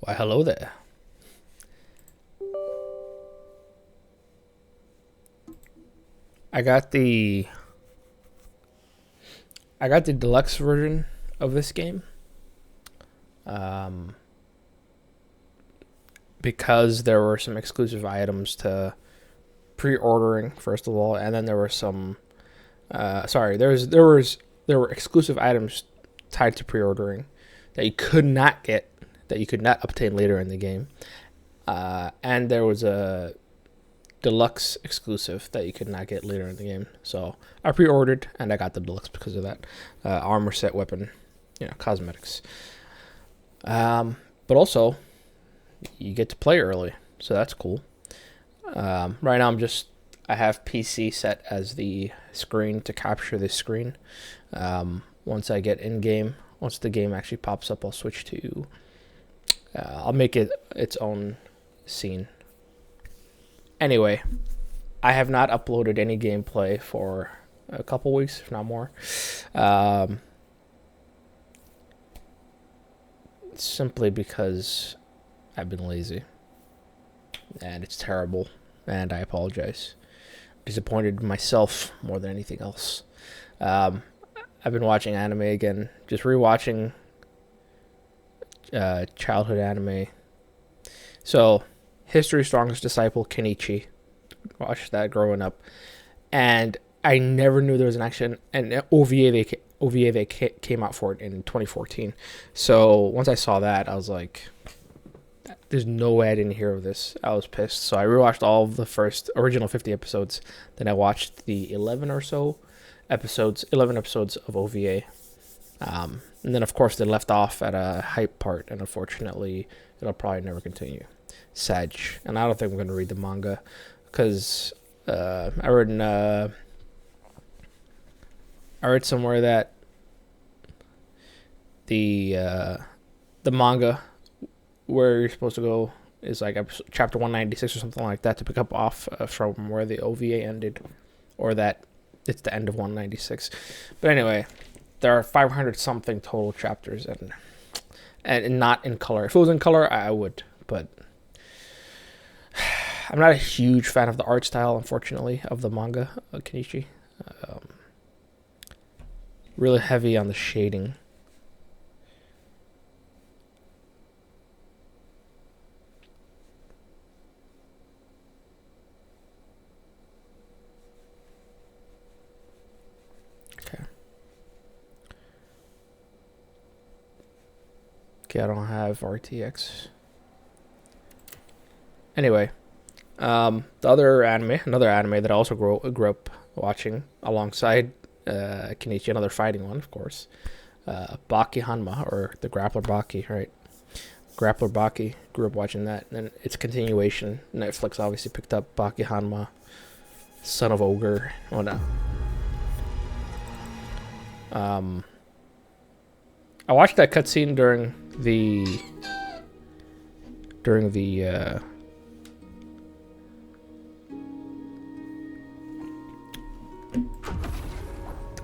Why, hello there. I got the I got the deluxe version of this game. Um, because there were some exclusive items to pre-ordering first of all, and then there were some sorry, there were exclusive items tied to pre-ordering that you could not get, that you could not obtain later in the game. And there was a deluxe exclusive that you could not get later in the game. So I pre-ordered and I got the deluxe because of that. Armor set, weapon, cosmetics. But also, you get to play early, so that's cool. Right now I have PC set as the screen to capture this screen. Once I get in game, once the game actually pops up, I'll switch to. I'll make it its own scene. Anyway, I have not uploaded any gameplay for a couple weeks, if not more. Simply because I've been lazy. And it's terrible. And I apologize. Disappointed myself more than anything else. I've been watching anime again. Just rewatching childhood anime. So, History's Strongest Disciple, Kenichi. Watched that growing up. And I never knew there was an OVA that came out for it in 2014. So once I saw that, I was like, there's no way I didn't hear of this. I was pissed. So I rewatched all of the first original 50 episodes. Then I watched the 11 episodes of OVA. And then, of course, they left off at a hype part. And unfortunately, it'll probably never continue. Sad. And I don't think I'm going to read the manga. Because I read somewhere that the manga where you're supposed to go is like chapter 196 or something like that to pick up off from where the OVA ended, or that it's the end of 196. But anyway, there are 500 something total chapters, and not in color. If it was in color, I would, but I'm not a huge fan of the art style, unfortunately, of the manga, Kenichi. Really heavy on the shading. Okay, I don't have RTX. Anyway, another anime that I also grew up watching alongside Kenichi, another fighting one, of course. Baki Hanma, or the Grappler Baki, right? Grappler Baki, grew up watching that. And its continuation, Netflix obviously picked up Baki Hanma, Son of Ogre, whatnot. I watched that cutscene during the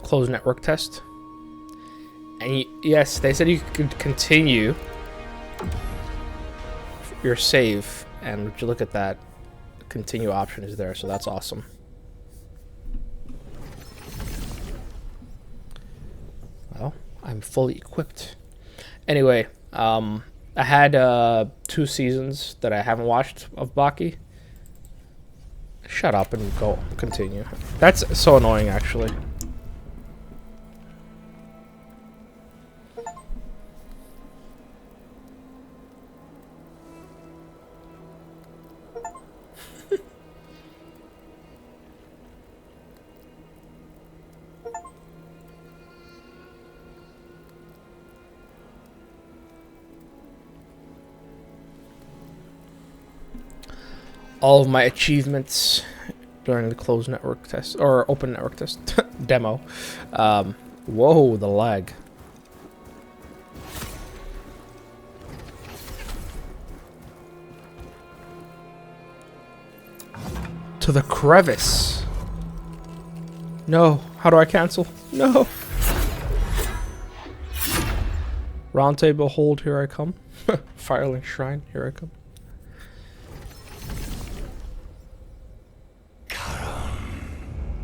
closed network test, and yes, they said you could continue your save, and would you look at that, continue option is there, so that's awesome. Well, I'm fully equipped. Anyway, I had 2 seasons that I haven't watched of Baki. Shut up and go continue. That's so annoying, actually. All of my achievements during the closed network test, or open network test demo. Whoa, the lag. To the crevice. No, how do I cancel? No. Round table hold, here I come. Firelink Shrine, here I come.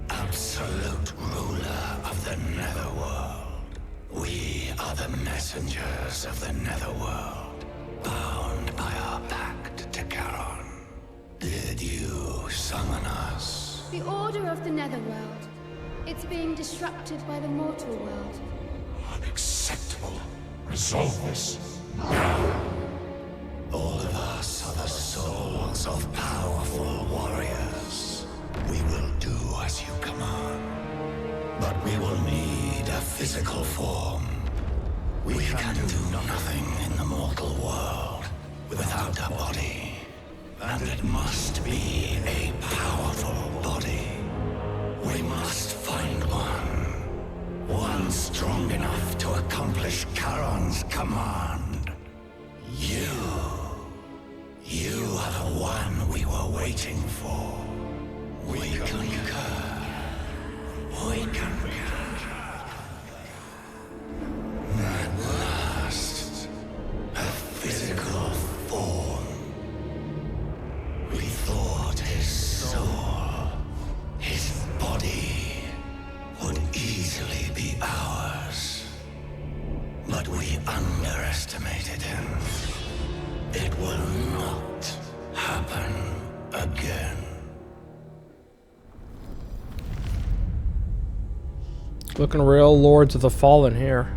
Absolute ruler of the Netherworld. We are the messengers of the Netherworld, bound by our pact to Charon. Did you summon us? The order of the Netherworld. It's being disrupted by the mortal world. Unacceptable. Resolve this. All of us are the souls of powerful warriors. We will do as you command. But we will need a physical form. We can do nothing in the mortal world without a body. And it must be a powerful body. We must find one. One strong enough to accomplish Charon's command. You are the one we were waiting for. We concur. We concur. At last, a physical form. We thought his soul, his body, would easily be ours. But we underestimated him. It will not happen again. Looking real Lords of the Fallen here.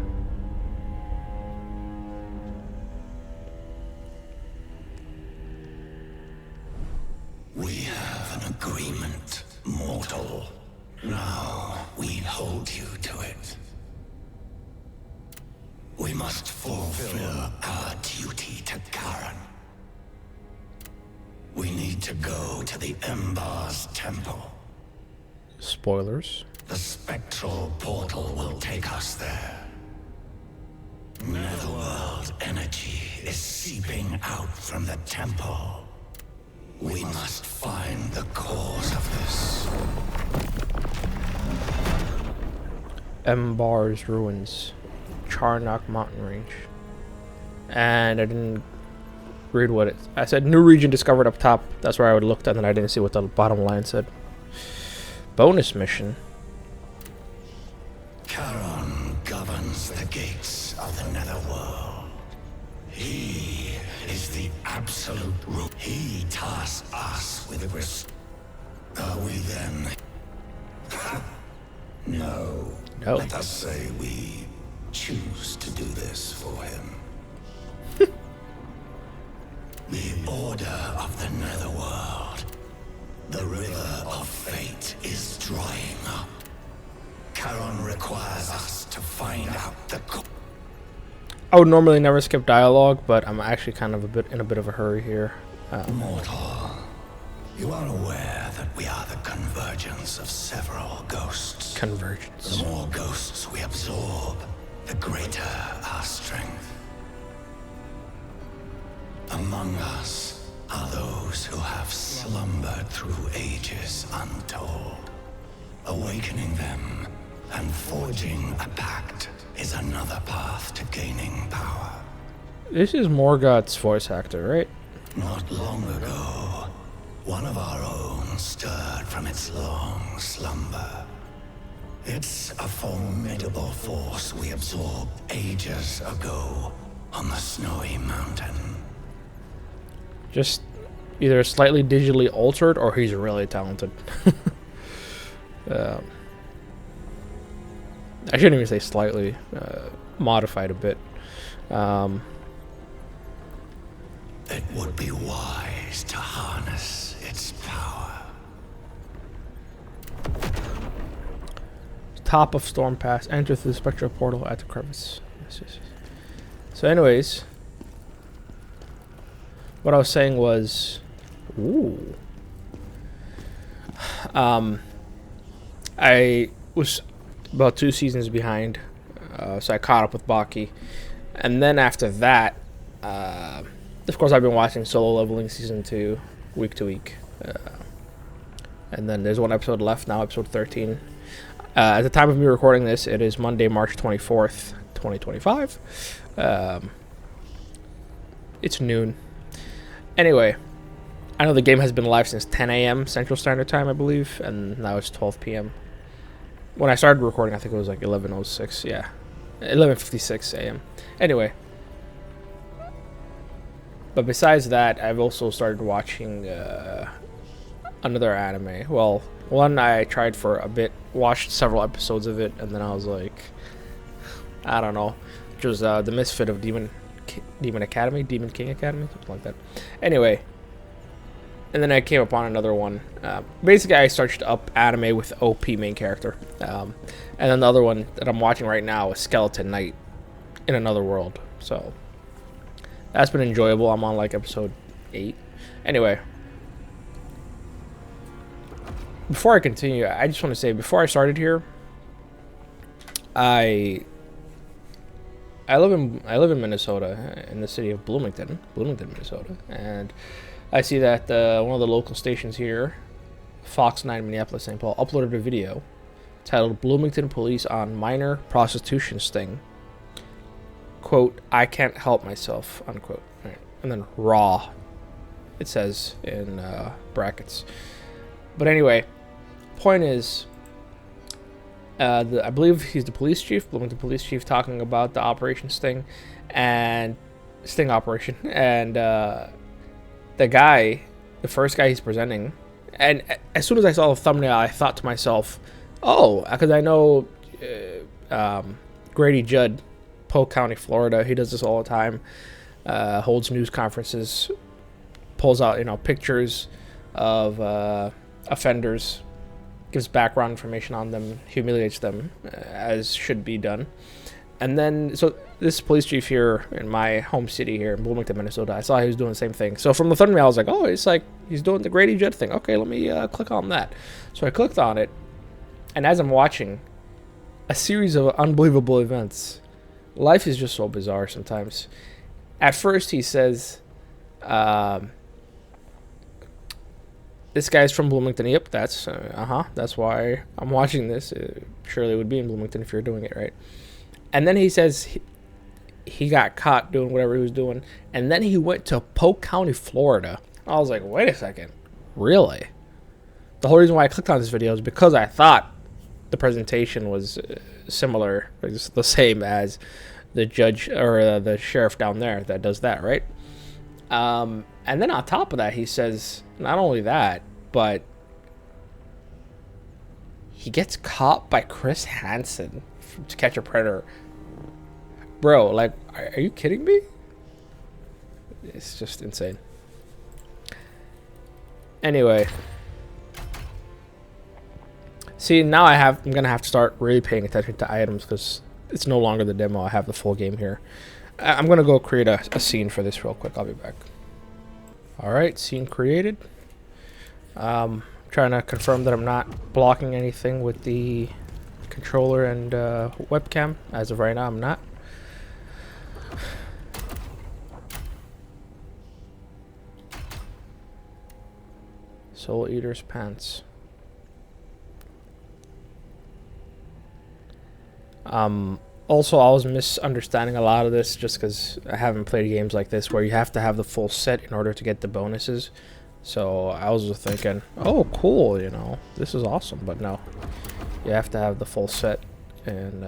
We have an agreement, mortal. Now we hold you to it. We must fulfill our duty to Charon. We need to go to the Ember's temple. Spoilers. The spectral portal will take us there. Netherworld energy is seeping out from the temple. We must find the cause of this. Embar's Ruins. Charnock Mountain Range. And I didn't read what it... I said new region discovered up top. That's where I would looked, and then I didn't see what the bottom line said. Bonus mission. Charon governs the gates of the Netherworld. He is the absolute root. He tasks us with Are we then? No. No. Let us say we choose to do this for him. The order of the Netherworld. The river of fate is drying up. Charon requires us to find out the I would normally never skip dialogue, but I'm actually kind of in a bit of a hurry here. Mortal, you are aware that we are the convergence of several ghosts. Convergence. The more ghosts we absorb, the greater our strength. Among us are those who have slumbered through ages untold. Awakening them and forging a pact is another path to gaining power. This is Morgoth's voice actor, right? Not long ago, one of our own stirred from its long slumber. It's a formidable force we absorbed ages ago on the snowy mountain. Just either slightly digitally altered or he's really talented. I shouldn't even say slightly, modified a bit. It would be wise to harness its power. Top of Storm Pass. Enter through the spectral portal at the crevice. Yes. So anyways, what I was saying was... Ooh. I was about 2 seasons behind, so I caught up with Baki. And then after that, of course, I've been watching Solo Leveling Season 2 week to week. And then there's one episode left now, episode 13. At the time of me recording this, it is Monday, March 24th, 2025. It's noon. Anyway, I know the game has been live since 10 a.m. Central Standard Time, I believe, and now it's 12 p.m. When I started recording, I think it was like 11:06. Yeah, 11:56 a.m. Anyway, but besides that, I've also started watching another anime. Well, one I tried for a bit, watched several episodes of it, and then I was like, I don't know, which was the Misfit of Demon Academy, Demon King Academy, something like that. Anyway, and then I came upon another one. Basically, I searched up anime with OP main character, and then the other one that I'm watching right now is Skeleton Knight in Another World. So that's been enjoyable. I'm on like episode 8. Anyway, before I continue, I just want to say, before I started here, I live in Minnesota, in the city of Bloomington, Minnesota, and I see that one of the local stations here, Fox 9 Minneapolis St. Paul, uploaded a video titled "Bloomington Police on Minor Prostitution Sting." Quote, "I can't help myself," unquote. Right. And then raw, it says in brackets. But anyway, point is, I believe he's the police chief, Bloomington police chief, talking about the Operation Sting and Sting operation, and the guy, the first guy he's presenting, and as soon as I saw the thumbnail, I thought to myself, oh, because I know Grady Judd, Polk County, Florida, he does this all the time, holds news conferences, pulls out, pictures of offenders, gives background information on them, humiliates them, as should be done. And then, so this police chief here in my home city here in Bloomington, Minnesota, I saw he was doing the same thing. So from the thumbnail, I was like, oh, it's like he's doing the Grady Judd thing. Okay, let me click on that. So I clicked on it, and as I'm watching, a series of unbelievable events. Life is just so bizarre sometimes. At first, he says, this guy's from Bloomington. Yep, that's why I'm watching this. Surely it would be in Bloomington if you're doing it right. And then he says he got caught doing whatever he was doing, and then he went to Polk County, Florida. I was like, wait a second, really? The whole reason why I clicked on this video is because I thought the presentation was similar, like the same as the judge or the sheriff down there that does that, right? And then on top of that, he says not only that, but he gets caught by Chris Hansen To Catch a Predator. Bro, like, are you kidding me? It's just insane. Anyway, see, now I'm gonna have to start really paying attention to items because it's no longer the demo. I have the full game here. I'm gonna go create a scene for this real quick. I'll be back. All right, scene created. Trying to confirm that I'm not blocking anything with the controller and webcam. As of right now, I'm not. Soul Eater's pants. Also, I was misunderstanding a lot of this just because I haven't played games like this where you have to have the full set in order to get the bonuses. So I was just thinking, oh, cool, this is awesome. But no, you have to have the full set. And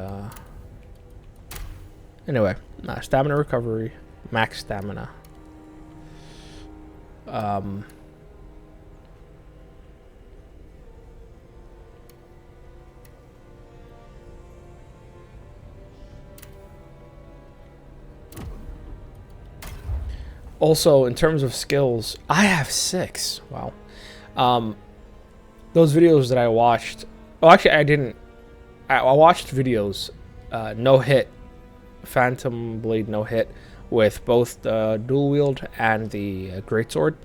anyway, stamina recovery, max stamina. Also, in terms of skills, I have 6. Wow. Those videos that I watched... Oh, actually, I didn't. I watched videos, no hit, Phantom Blade no hit, with both the dual wield and the greatsword.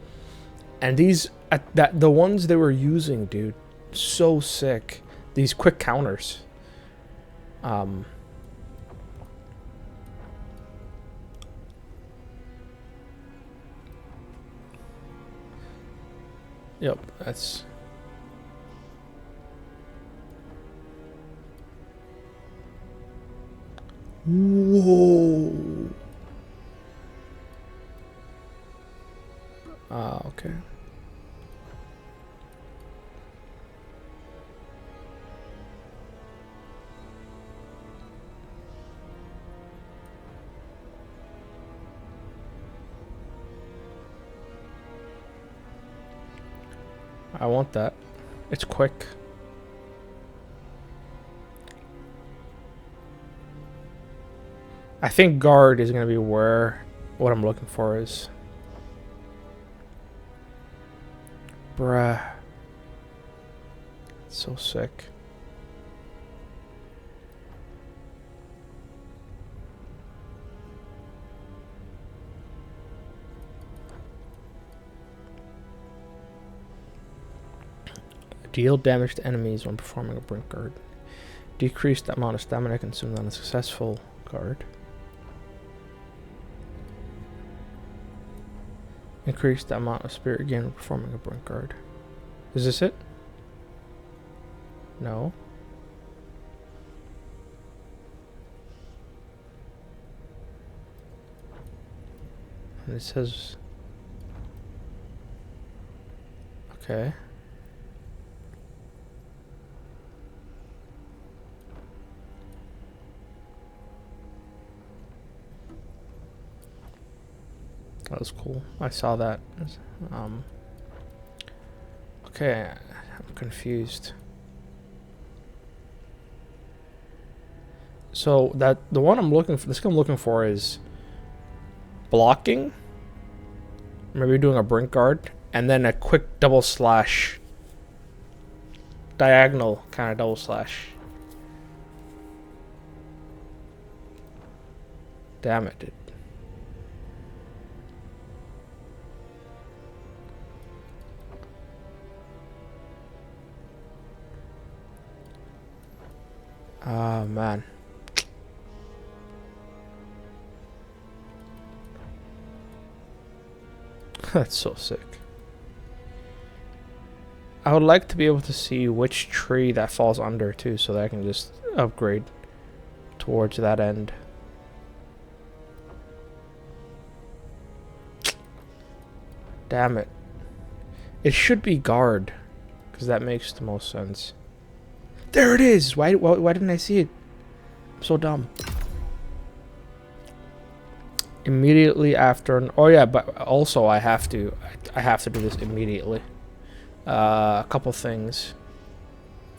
And these, the ones they were using, dude, so sick. These quick counters. Yep, that's... Whoa. Okay. I want that. It's quick. I think guard is gonna be where what I'm looking for is. Bruh. So sick. Deal damage to enemies when performing a brink guard. Decrease the amount of stamina consumed on a successful guard. Increase the amount of spirit gained when performing a brink guard. Is this it? No. And it says... Okay. That was cool. I saw that. Okay, I'm confused. So that the one I'm looking for, this one I'm looking for is blocking. Maybe doing a brink guard and then a quick double slash, diagonal kind of double slash. Damn it, dude. Ah, man. That's so sick. I would like to be able to see which tree that falls under too, so that I can just upgrade towards that end. Damn it. It should be guard, because that makes the most sense. There it is! Why didn't I see it? I'm so dumb. Immediately after... Oh yeah, but also I have to do this immediately. A couple things.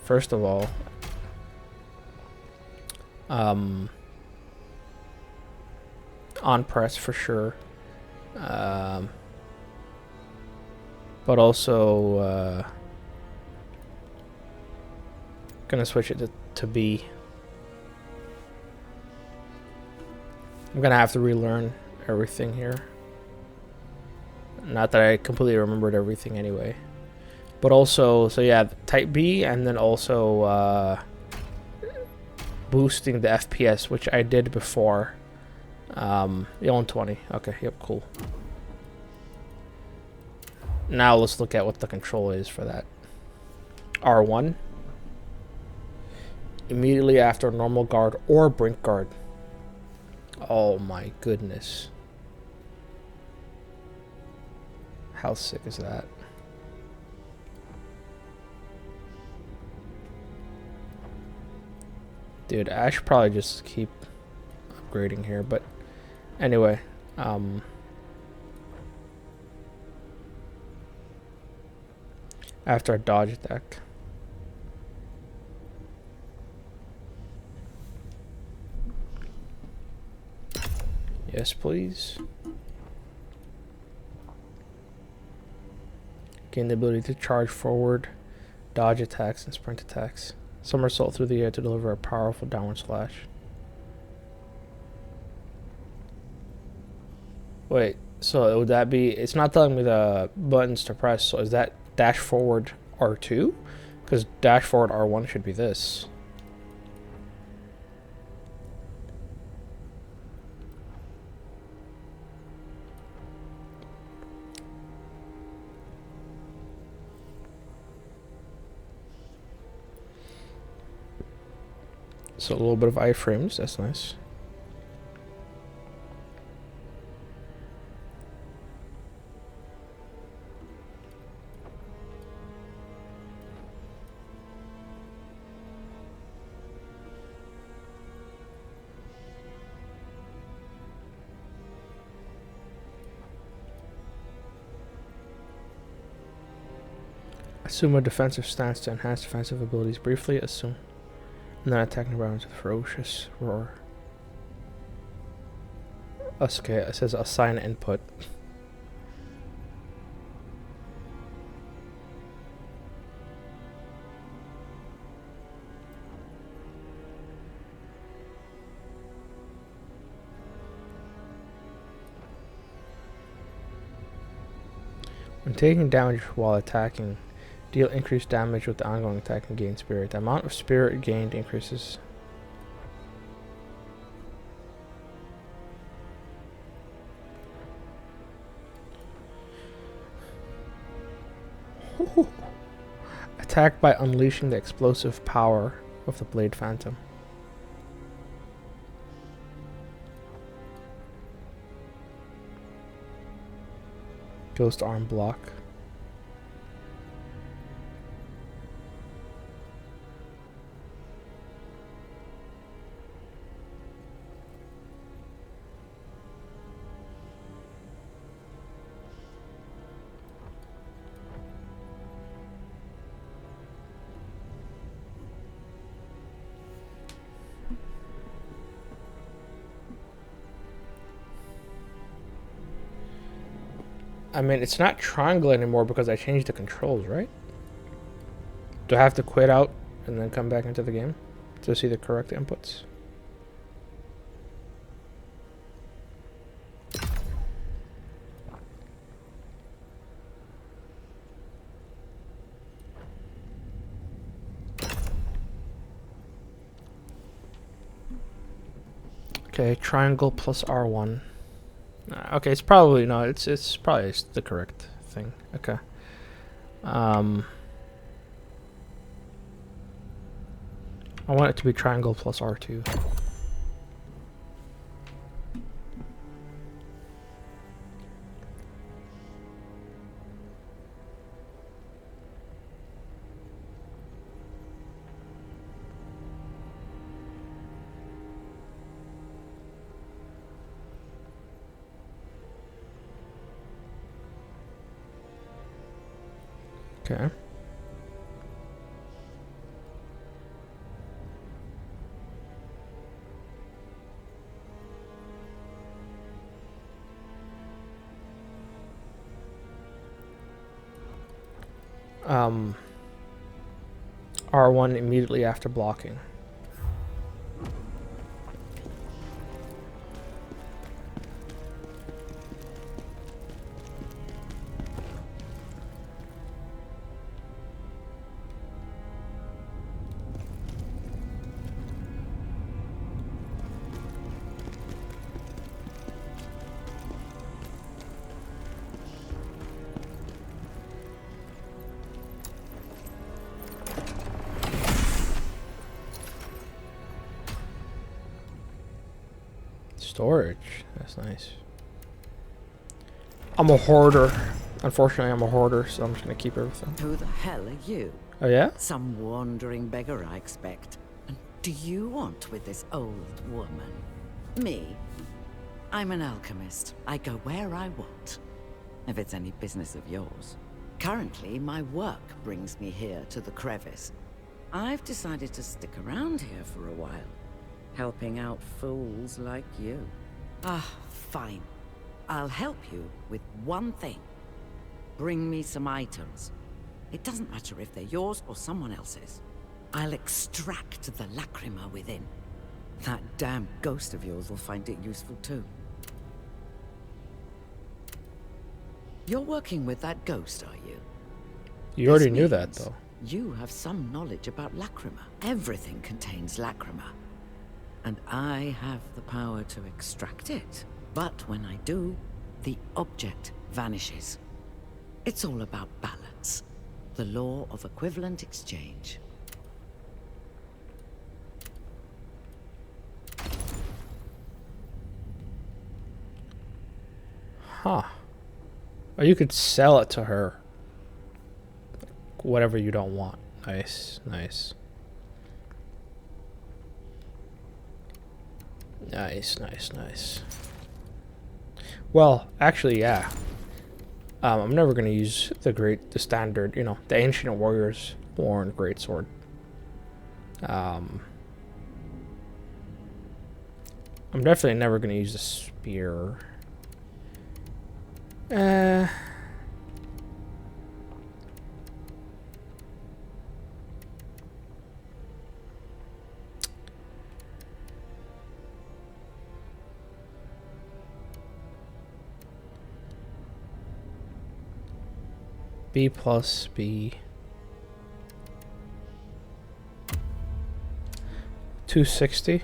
First of all... on press for sure. But also... gonna switch it to B. I'm gonna have to relearn everything here. Not that I completely remembered everything anyway. But also, so yeah, type B, and then also boosting the FPS, which I did before. Yeah, 120. Okay, yep, cool. Now let's look at what the control is for that. R1. Immediately after normal guard or brink guard. Oh my goodness. How sick is that? Dude, I should probably just keep upgrading here, but anyway, after a dodge attack. Yes, please. Gain the ability to charge forward, dodge attacks, and sprint attacks. Somersault through the air to deliver a powerful downward slash. Wait, so would that be... It's not telling me the buttons to press, so is that dash forward R2? Because dash forward R1 should be this. So a little bit of iframes, that's nice. Assume a defensive stance to enhance defensive abilities briefly. Assume. And then attacking rounds with ferocious roar. Okay, it says assign input. When taking damage while attacking, deal increased damage with the ongoing attack and gain spirit. The amount of spirit gained increases. Attack by unleashing the explosive power of the Blade Phantom. Ghost arm block. I mean, it's not triangle anymore because I changed the controls, right? Do I have to quit out and then come back into the game to see the correct inputs? Okay, triangle plus R1. Okay, it's probably no. It's probably the correct thing. Okay. I want it to be triangle plus R2. Okay. R1 immediately after blocking. Storage. That's nice. I'm a hoarder. Unfortunately, I'm a hoarder, so I'm just gonna keep everything. Who the hell are you? Oh yeah? Some wandering beggar, I expect. And do you want with this old woman? Me? I'm an alchemist. I go where I want. If it's any business of yours. Currently, my work brings me here to the crevice. I've decided to stick around here for a while. Helping out fools like you. Ah, fine. I'll help you with one thing. Bring me some items. It doesn't matter if they're yours or someone else's. I'll extract the lacrima within. That damn ghost of yours will find it useful too. You're working with that ghost, are you? You already This knew that, means though. You have some knowledge about lacrima. Everything contains lacrima. And I have the power to extract it. But when I do, the object vanishes. It's all about balance. The law of equivalent exchange. Huh. Or you could sell it to her. Whatever you don't want. Nice, nice. Nice, nice, nice. Well, actually, yeah. I'm never gonna use the standard, you know, the ancient warriors worn greatsword. I'm definitely never gonna use the spear. B plus B. 260.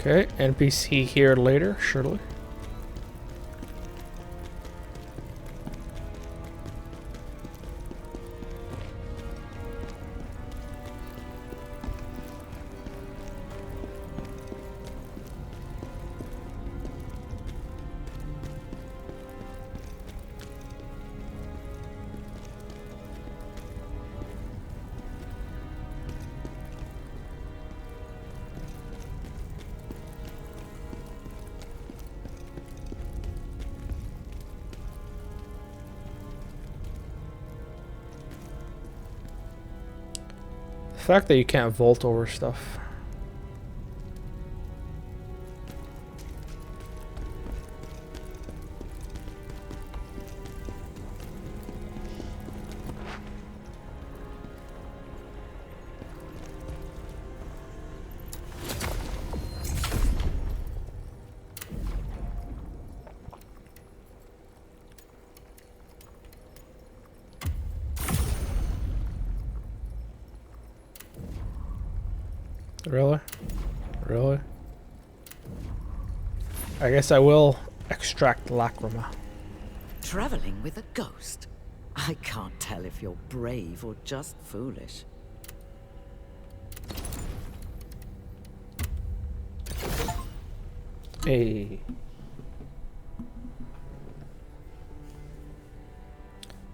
Okay, NPC here later, surely. The fact that you can't vault over stuff. Really? Really? I guess I will extract lacrima. Traveling with a ghost? I can't tell if you're brave or just foolish. Hey.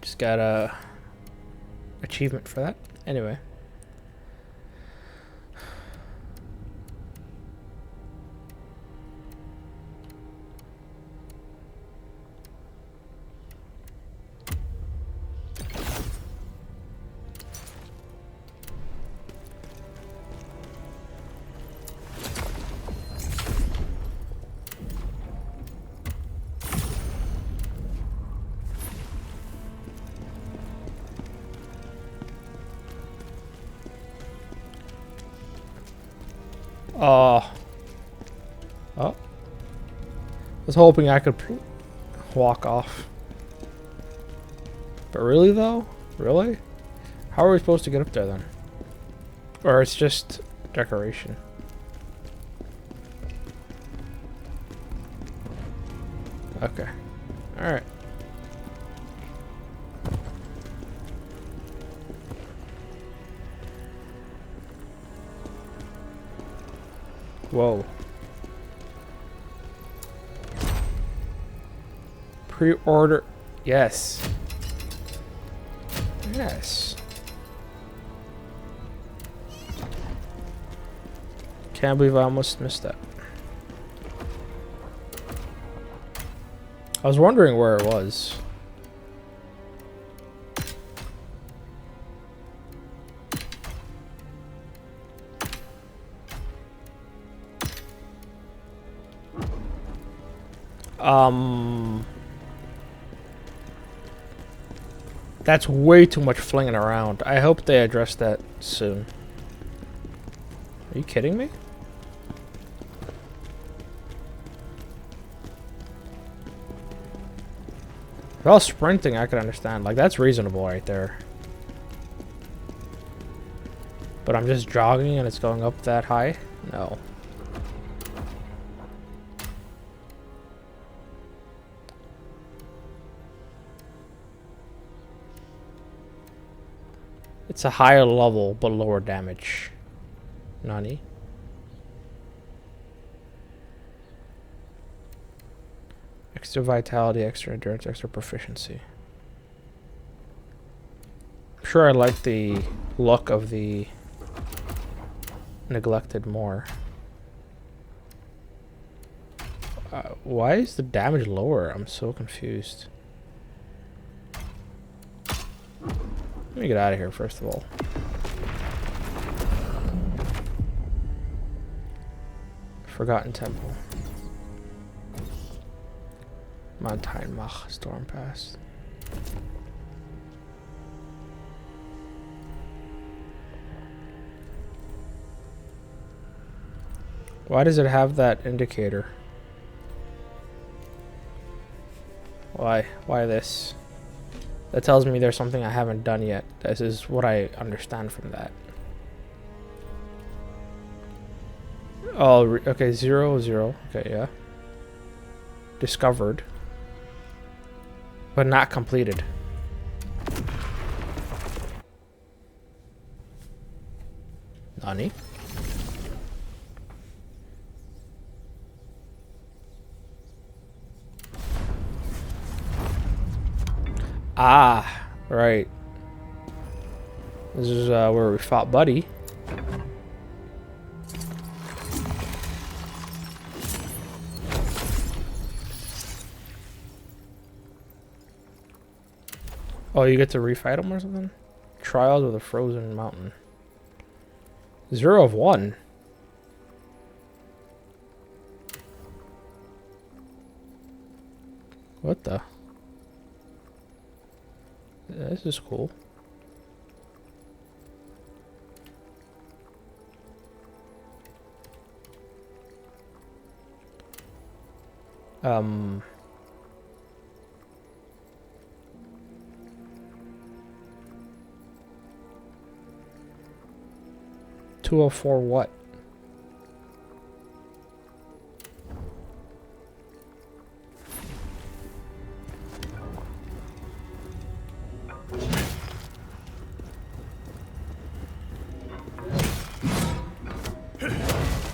Just got a achievement for that. Anyway. Oh. I was hoping I could walk off. But really though? Really? How are we supposed to get up there then? Or it's just decoration? Okay. Alright. Whoa. Pre-order. Yes. Yes. Can't believe I almost missed that. I was wondering where it was. That's way too much flinging around. I hope they address that soon. Are you kidding me? If I was sprinting, I could understand. Like, that's reasonable right there. But I'm just jogging and it's going up that high? No. It's a higher level, but lower damage. Nani? Extra vitality, extra endurance, extra proficiency. I'm sure I like the look of the neglected more. Why is the damage lower? I'm so confused. Let me get out of here first of all. Forgotten Temple. Mountain Mach Storm Pass. Why does it have that indicator? Why? Why this? That tells me there's something I haven't done yet. This is what I understand from that. Oh, okay, 0, 0. Okay, yeah. Discovered. But not completed. Nani? Ah, right. This is where we fought Buddy. Oh, you get to refight him or something? Trials of the Frozen Mountain. 0 of 1. What the? This is cool. Um... 204 what?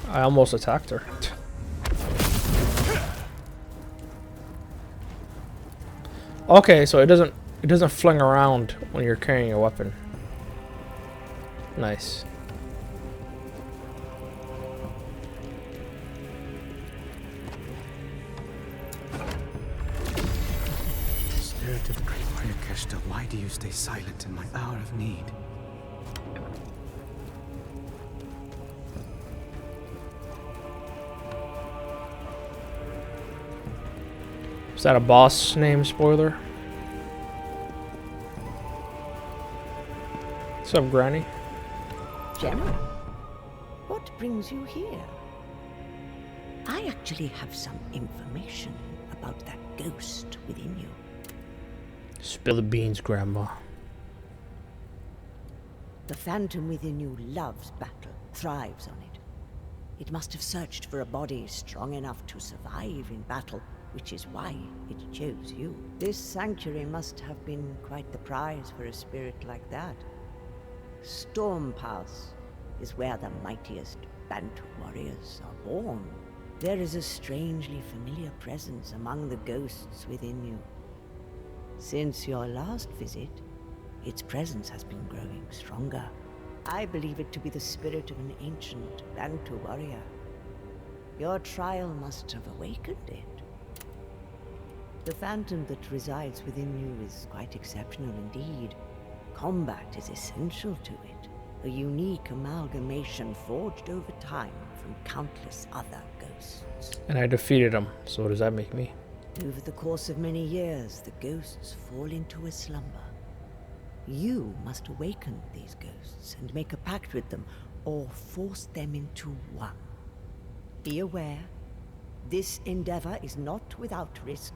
I almost attacked her. Okay, so it doesn't fling around when you're carrying a weapon. Nice. Spirit of the Great Warrior Keshta, why do you stay silent in my hour of need? Is that a boss name spoiler? What's up, Granny? General, what brings you here? I actually have some information about that ghost within you. Spill the beans, Grandma. The phantom within you loves battle, thrives on it. It must have searched for a body strong enough to survive in battle, which is why it chose you. This sanctuary must have been quite the prize for a spirit like that. Stormpass is where the mightiest Bantu warriors are born. There is a strangely familiar presence among the ghosts within you. Since your last visit, its presence has been growing stronger. I believe it to be the spirit of an ancient Bantu warrior. Your trial must have awakened it. The phantom that resides within you is quite exceptional indeed. Combat is essential to it, a unique amalgamation forged over time from countless other ghosts. And I defeated him, so what does that make me? Over the course of many years, the ghosts fall into a slumber. You must awaken these ghosts and make a pact with them, or force them into one. Be aware, this endeavor is not without risk.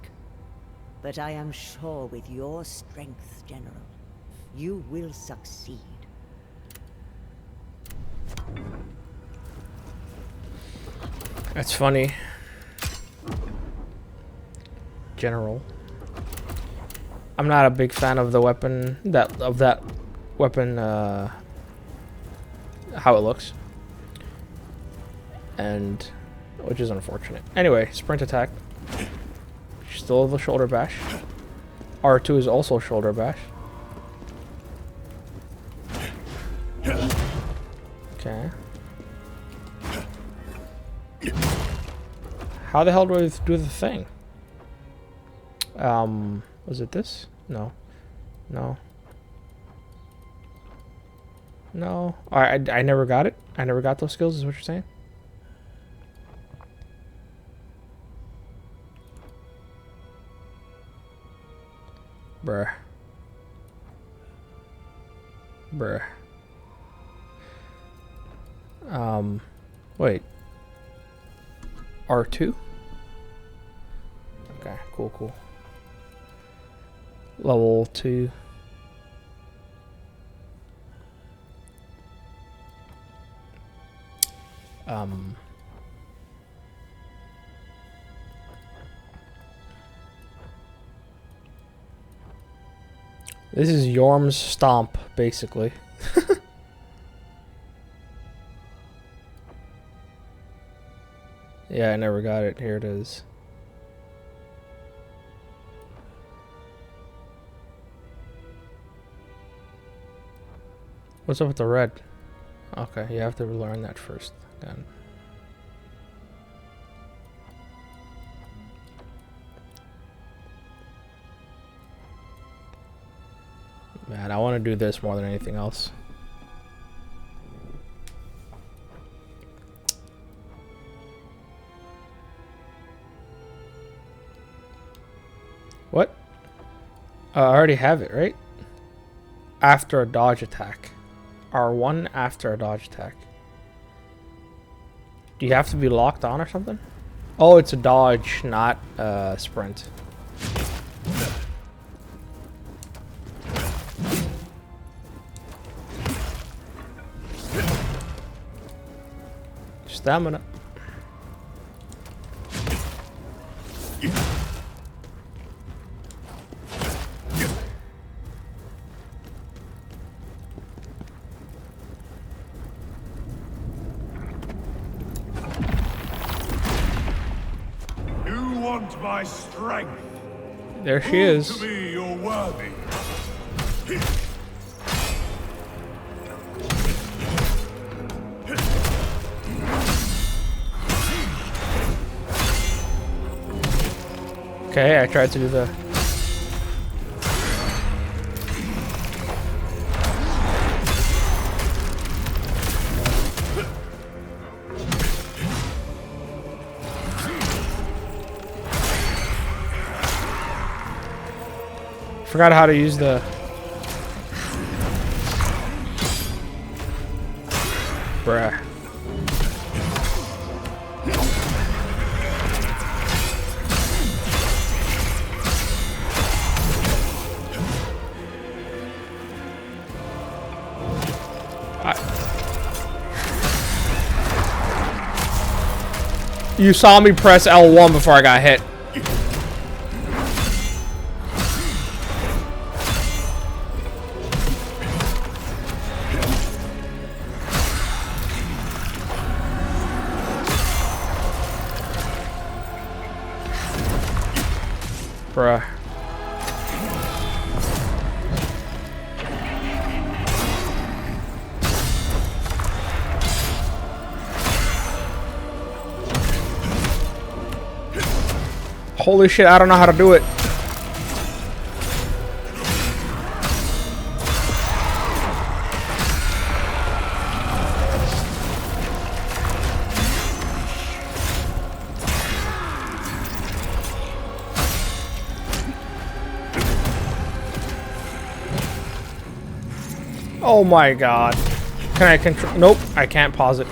But I am sure with your strength, General, you will succeed. That's funny. General. I'm not a big fan of the weapon that weapon how it looks. And which is unfortunate. Anyway, sprint attack. Still the shoulder bash. R2 is also shoulder bash. Okay. How the hell do I do the thing? Was it this? No. No. No. I never got it. I never got those skills, is what you're saying? Bruh. Bruh. Wait. R2? Okay, cool, cool. Level 2. This is Yorm's Stomp, basically. Yeah, I never got it. Here it is. What's up with the red? Okay, you have to learn that first. Then. Man, I want to do this more than anything else. What? I already have it, right? After a dodge attack. R1 after a dodge attack. Do you have to be locked on or something? Oh, it's a dodge, not a sprint. Stamina. You want my strength? There she is. To me, you're worthy. Okay, I tried to do the... Forgot how to use the... Bruh. You saw me press L1 before I got hit. Bruh. Holy shit, I don't know how to do it. Oh my god. Can I control? Nope, I can't pause it.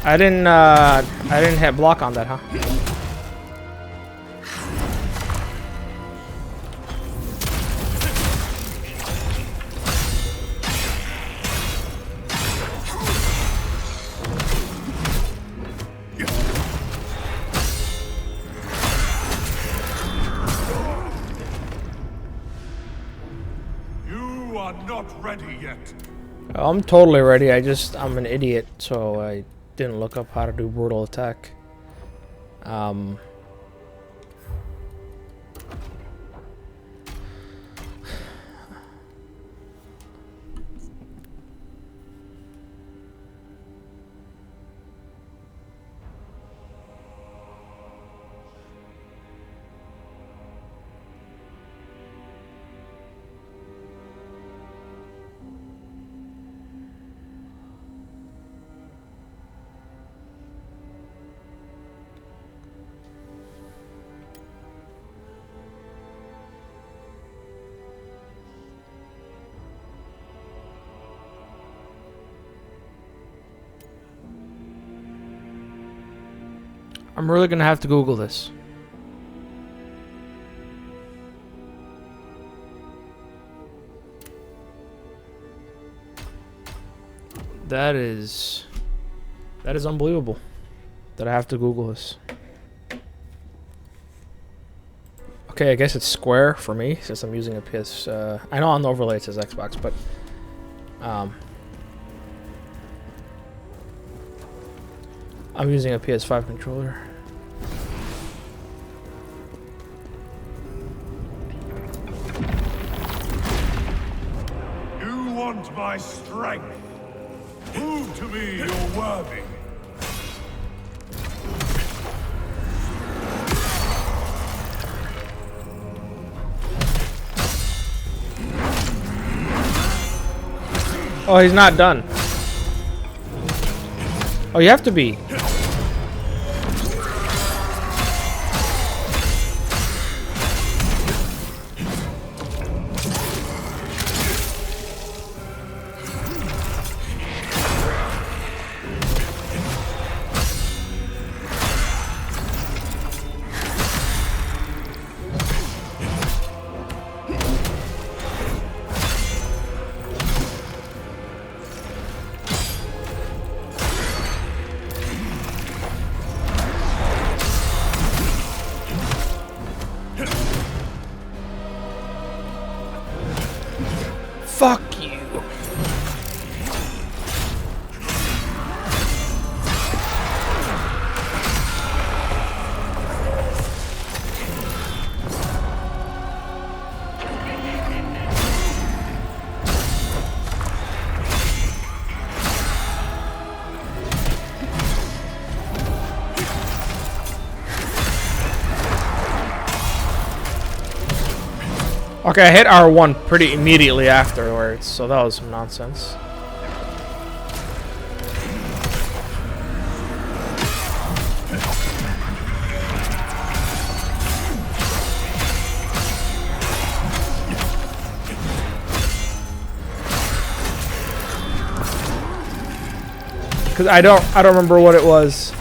I didn't hit block on that, huh? You are not ready yet. I'm totally ready. I'm an idiot, so I didn't look up how to do brutal attack. I'm really gonna have to Google this. That is unbelievable that I have to Google this. Okay, I guess it's square for me since I'm using a PS. I know on the overlay it says Xbox, but I'm using a PS5 controller. You want my strength? Prove to me you're worthy. Oh, he's not done. Oh, you have to be. Fuck you. Okay, I hit R1 pretty immediately afterwards, so that was some nonsense. Cause I don't remember what it was.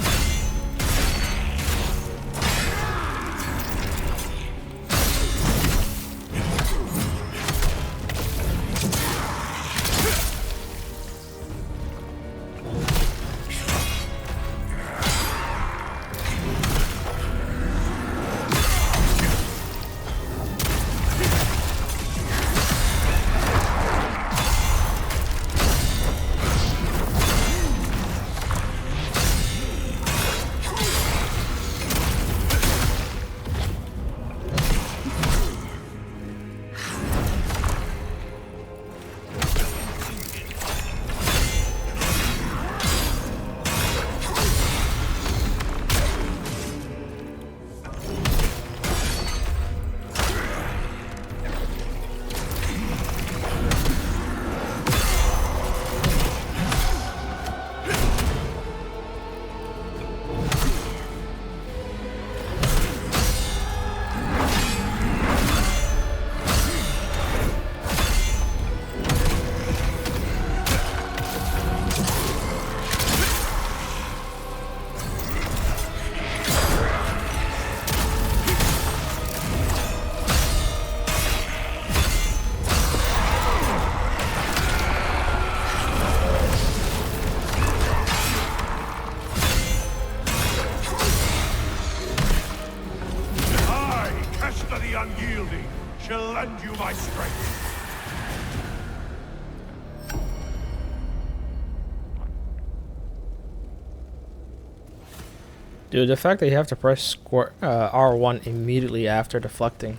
Dude, the fact that you have to press R1 immediately after deflecting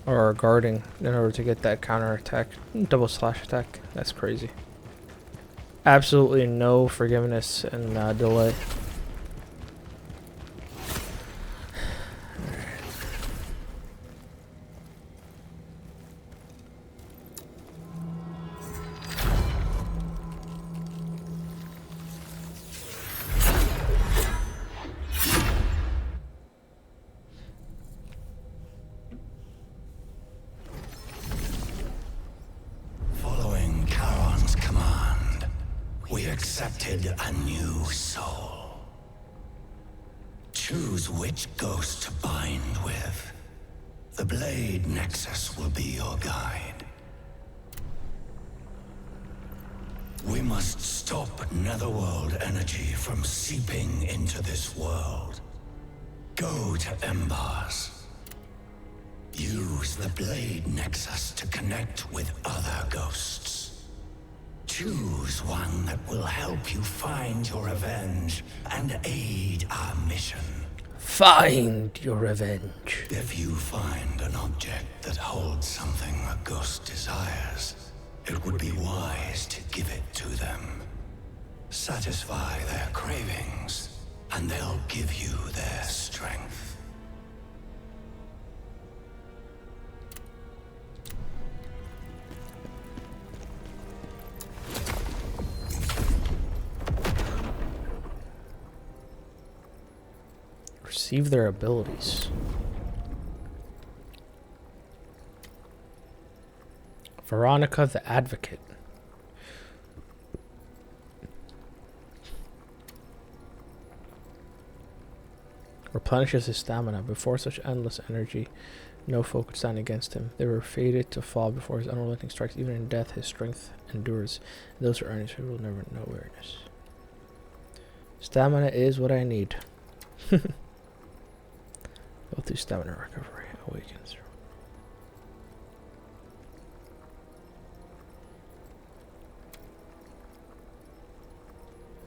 or guarding in order to get that counter attack, double slash attack, that's crazy. Absolutely no forgiveness and delay. Following Charon's command, we accepted a new soul. Choose which ghost to bind with. The Blade Nexus will be your guide. We must stop Netherworld energy from seeping into this world. Go to Embers. Use the Blade Nexus to connect with other ghosts. Choose one that will help you find your revenge and aid our mission. Find your revenge. If you find an object that holds something a ghost desires, it would be wise to give it to them. Satisfy their cravings, and they'll give you their strength. Receive their abilities. Veronica the Advocate. Replenishes his stamina. Before such endless energy, no foe could stand against him. They were fated to fall before his unrelenting strikes. Even in death, his strength endures. And those who earn his favor will never know weariness. Stamina is what I need. Go through stamina recovery. Awakens.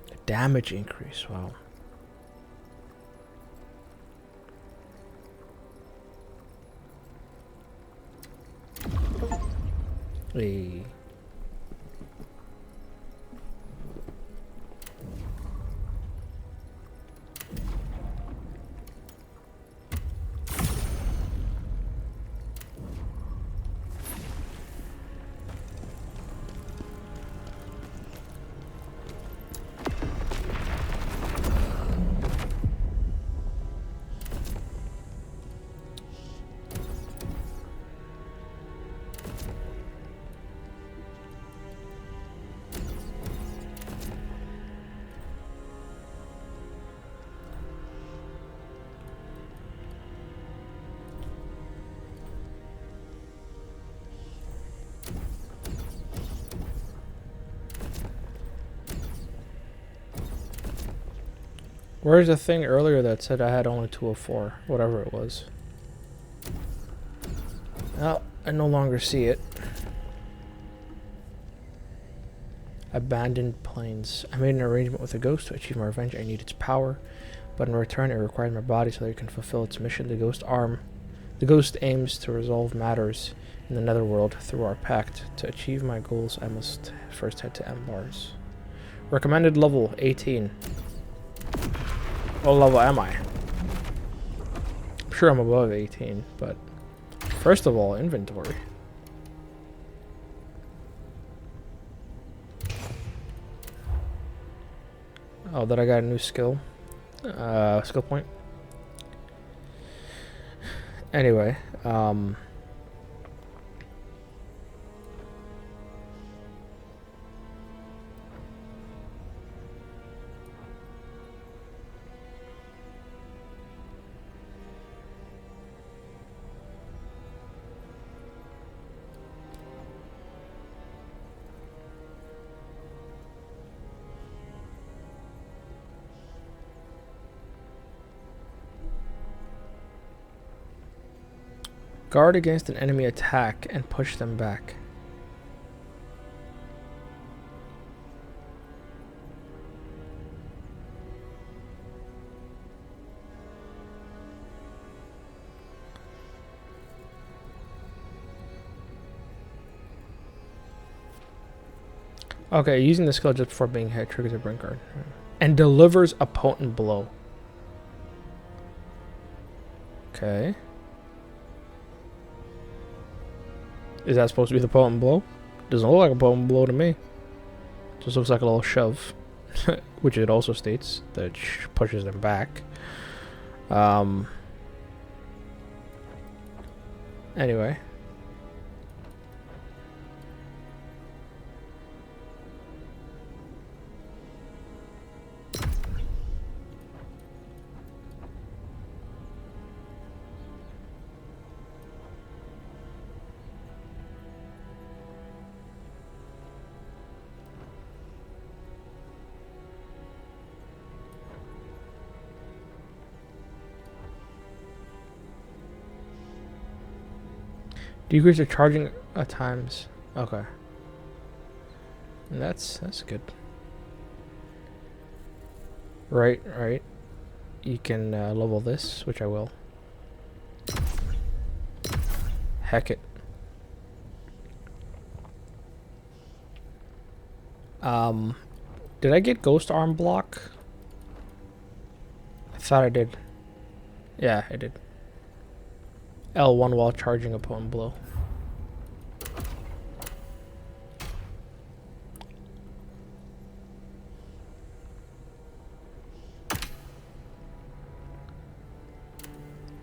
The damage increase. Wow. Hey. Where's the thing earlier that said I had only 204? Whatever it was. Well, I no longer see it. Abandoned plains. I made an arrangement with a ghost to achieve my revenge. I need its power, but in return it requires my body so that it can fulfill its mission. The ghost aims to resolve matters in the netherworld through our pact. To achieve my goals, I must first head to Mars. Recommended level 18. What level am I? I'm sure I'm above 18, but first of all, inventory. Oh, that I got a new skill. Skill point. Anyway, guard against an enemy attack and push them back. Okay, using the skill just before being hit triggers a brink guard. And delivers a potent blow. Okay. Is that supposed to be the potent blow? Doesn't look like a potent blow to me. Just looks like a little shove. Which it also states that pushes them back. Anyway. Decrease the charging at times. Okay. That's good. Right. You can level this, which I will. Heck it. Did I get ghost arm block? I thought I did. Yeah, I did. L1 while charging opponent blow.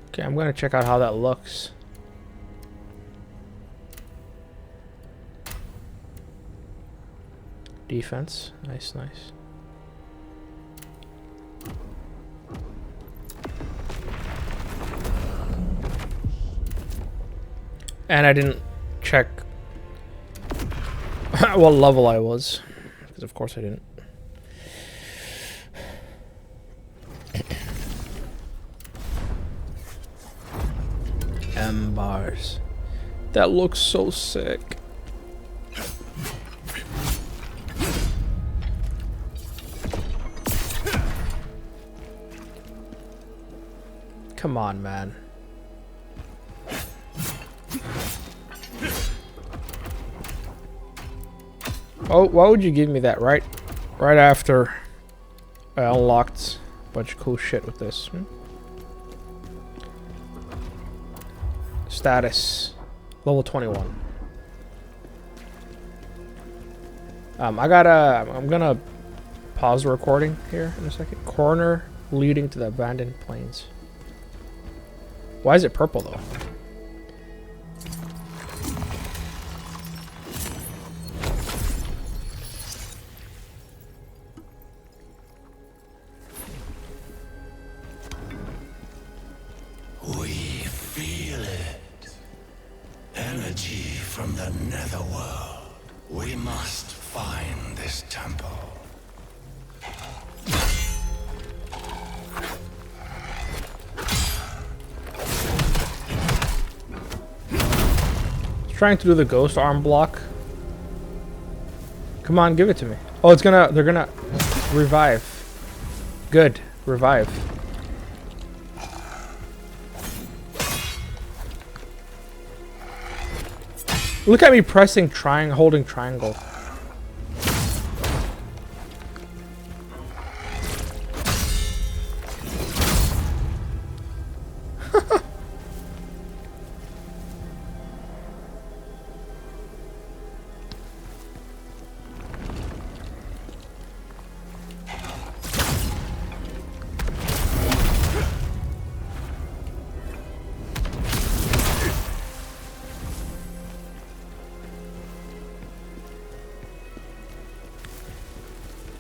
Okay, I'm gonna check out how that looks. Defense, nice. And I didn't check what level I was, because of course I didn't. M-bars. That looks so sick. Come on, man. Oh, why would you give me that right after I unlocked a bunch of cool shit with this? Status level 21. I'm gonna pause the recording here in a second. Corner leading to the abandoned plains. Why is it purple though? We feel it. Energy from the netherworld. We must find this temple. Trying to do the ghost arm block. Come on, give it to me. Oh, they're gonna revive. Good, revive. Look at me pressing holding triangle.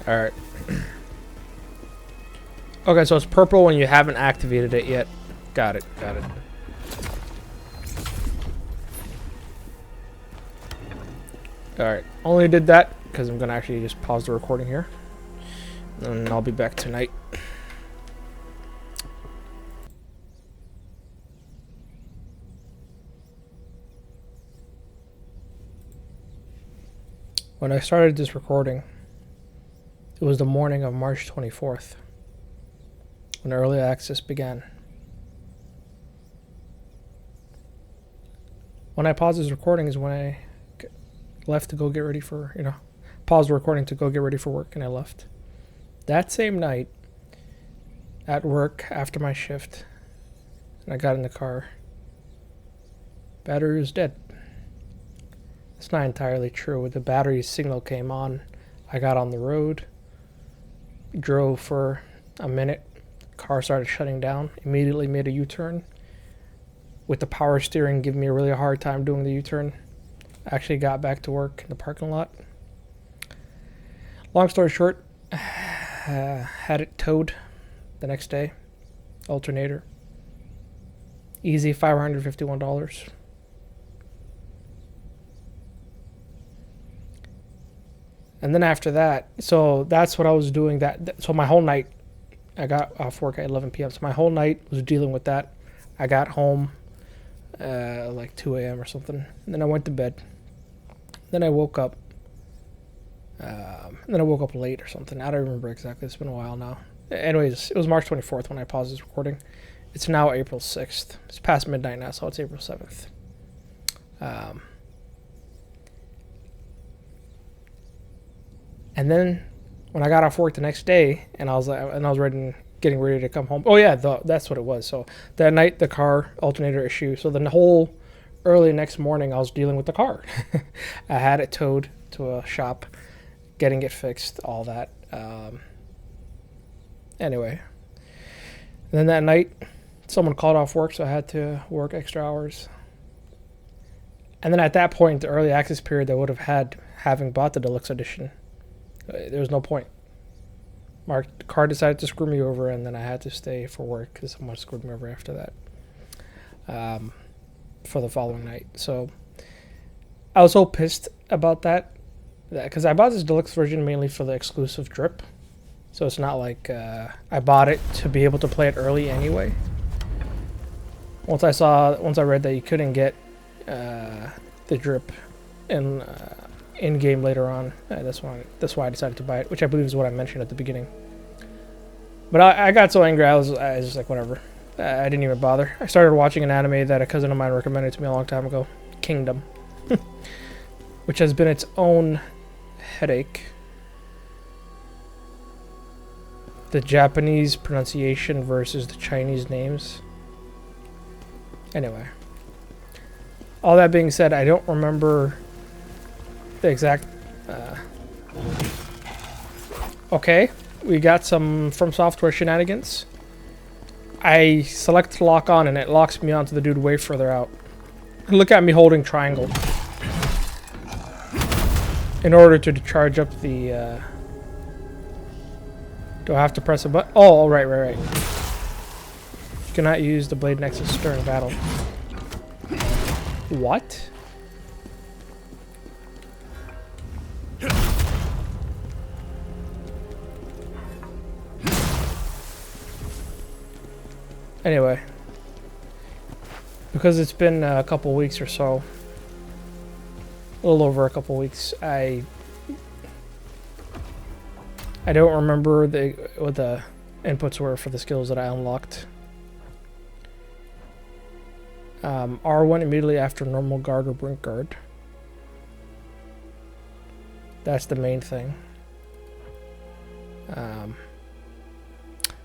Alright. Okay, so it's purple when you haven't activated it yet. Got it. Alright, only did that because I'm going to actually just pause the recording here. And I'll be back tonight. When I started this recording, it was the morning of March 24th, when early access began. When I paused this recording is when I left to go get ready for, paused the recording to go get ready for work, and I left. That same night, at work after my shift, and I got in the car, battery was dead. It's not entirely true. The battery signal came on. I got on the road, drove for a minute, car started shutting down, immediately made a U-turn. With the power steering giving me a really hard time doing the U-turn. Actually got back to work in the parking lot. Long story short, had it towed the next day. Alternator. Easy $551. And then after that, so that's what I was doing. So my whole night, I got off work at 11 p.m. So my whole night was dealing with that. I got home like 2 a.m. or something. And then I went to bed. Then I woke up. And then I woke up late or something. I don't remember exactly. It's been a while now. Anyways, it was March 24th when I paused this recording. It's now April 6th. It's past midnight now, so it's April 7th. And then when I got off work the next day, and I was getting ready to come home. Oh yeah, that's what it was. So that night, the car alternator issue. So the whole early next morning, I was dealing with the car. I had it towed to a shop, getting it fixed, all that. Anyway, and then that night, someone called off work, so I had to work extra hours. And then at that point, the early access period, I would have had, having bought the deluxe edition. There was no point. The car decided to screw me over, and then I had to stay for work because someone screwed me over after that. For the following night. So I was so pissed about that because I bought this deluxe version mainly for the exclusive drip. So it's not like I bought it to be able to play it early anyway. Once I read that you couldn't get the drip in game later on, that's why I decided to buy it, which I believe is what I mentioned at the beginning. But I got so angry, I was just like, whatever. I didn't even bother. I started watching an anime that a cousin of mine recommended to me a long time ago, Kingdom, which has been its own headache. The Japanese pronunciation versus the Chinese names. Anyway. All that being said, I don't remember the exact... Okay, we got some From Software shenanigans. I select lock on and it locks me onto the dude way further out. Look at me holding triangle. In order to charge up the... Do I have to press a button? Oh, right. You cannot use the Blade Nexus during battle. What? Anyway. Because it's been a couple weeks or so. A little over a couple weeks. I don't remember what the inputs were for the skills that I unlocked. R1 immediately after normal guard or brink guard. That's the main thing.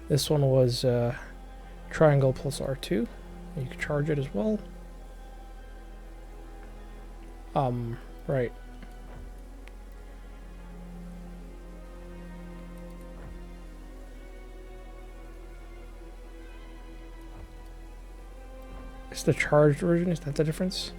This one was triangle plus R2. You can charge it as well. Right. It's the charged version, is that the difference?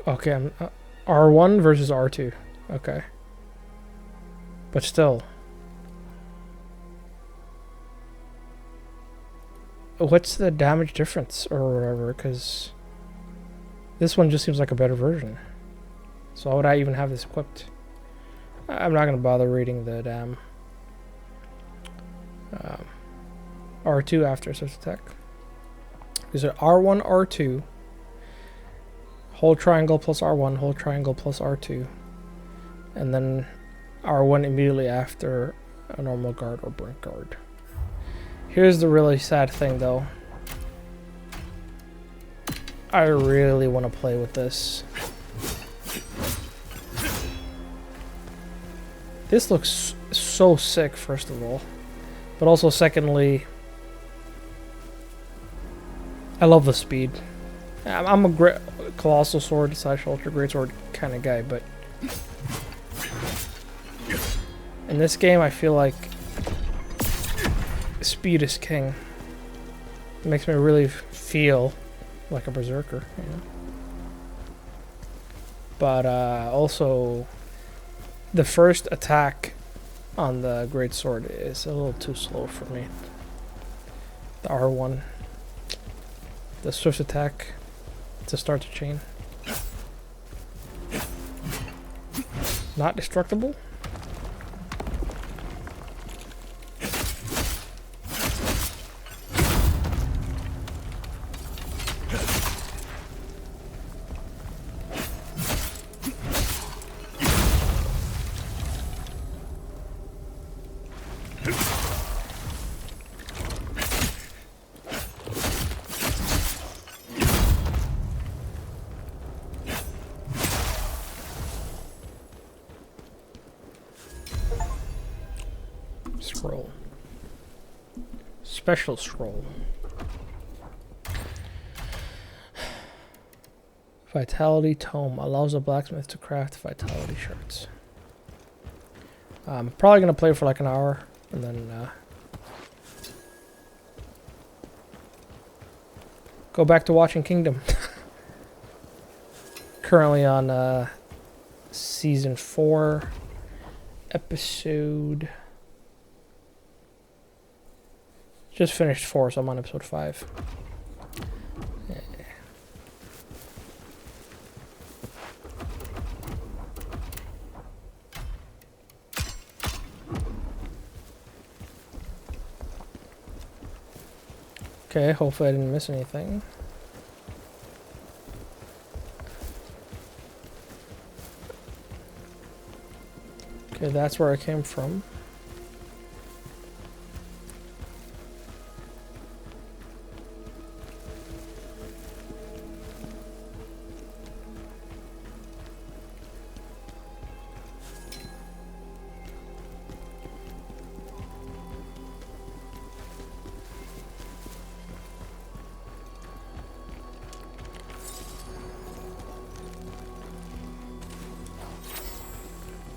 Okay, I'm R1 versus R2. Okay. But still. What's the damage difference or whatever? Because this one just seems like a better version. So why would I even have this equipped? I'm not going to bother reading the damn R2 after such attack. Is it R1, R2, hold triangle plus R1, hold triangle plus R2, and then R1 immediately after a normal guard or brink guard. Here's the really sad thing though. I really want to play with this. This looks so sick, first of all. But also, secondly, I love the speed. I'm a great Colossal Sword / Ultra Greatsword kind of guy, but in this game, I feel like speed is king. It makes me really feel like a Berzerker, you know? But also, the first attack on the Greatsword is a little too slow for me. The R1. The swift attack to start the chain. Not destructible? Scroll. Special scroll. Vitality Tome allows a blacksmith to craft vitality shards. I'm probably gonna play for like an hour and then go back to watching Kingdom. Currently on season 4, episode. Just finished 4, so I'm on episode 5. Yeah. Okay, hopefully I didn't miss anything. Okay, that's where I came from.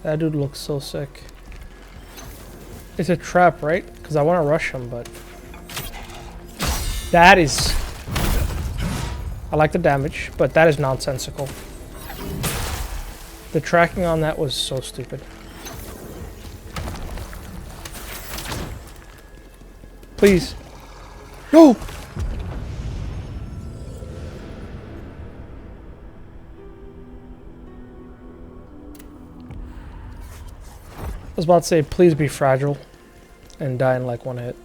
That dude looks so sick. It's a trap, right? Because I want to rush him, but... That is... I like the damage, but that is nonsensical. The tracking on that was so stupid. Please. No! I was about to say, please be fragile and die in like one hit.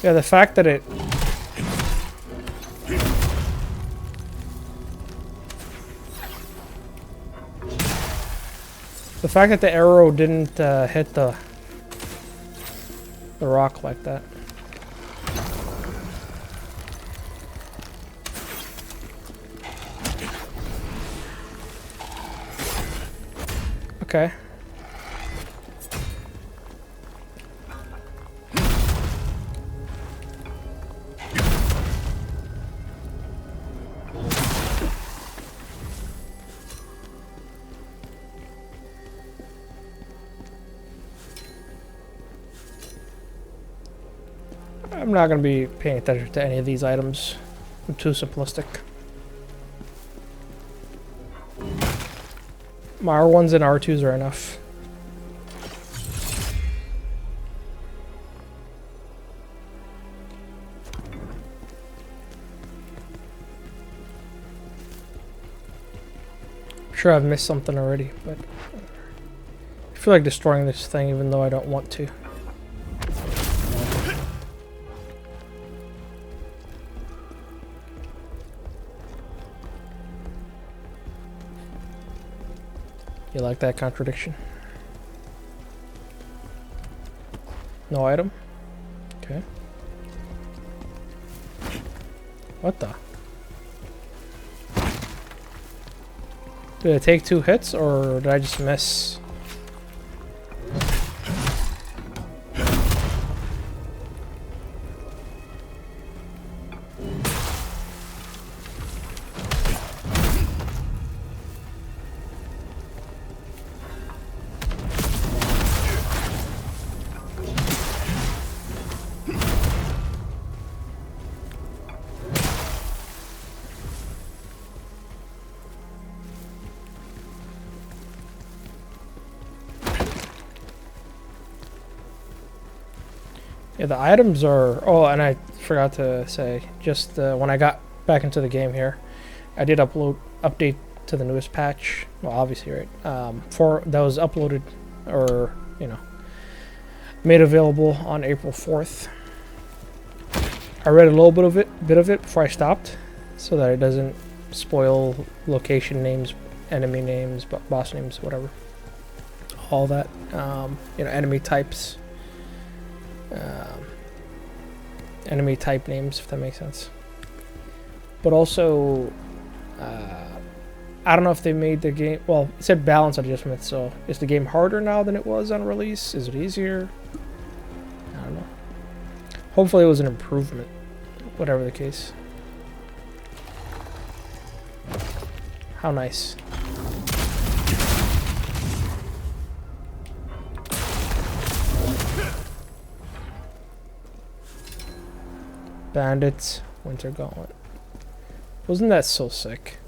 Yeah, the fact that it... The fact that the arrow didn't hit the rock like that. Okay. I'm not going to be paying attention to any of these items. I'm too simplistic. My R1s and R2s are enough. sure I've missed something already, but I feel like destroying this thing even though I don't want to. You like that contradiction? No item? Okay. What the? Did it take 2 hits, or did I just miss? Yeah, the items are... Oh, and I forgot to say, just when I got back into the game here, I did update to the newest patch. Well, obviously, right? That was uploaded, or, you know, made available on April 4th. I read a little bit of it before I stopped, so that it doesn't spoil location names, enemy names, boss names, whatever. All that, you know, enemy types. Enemy type names, if that makes sense. But also, I don't know if they made the game... Well, it said balance adjustment, so is the game harder now than it was on release? Is it easier? I don't know. Hopefully it was an improvement, whatever the case. How nice. Bandits, Winter Gauntlet. Wasn't that so sick?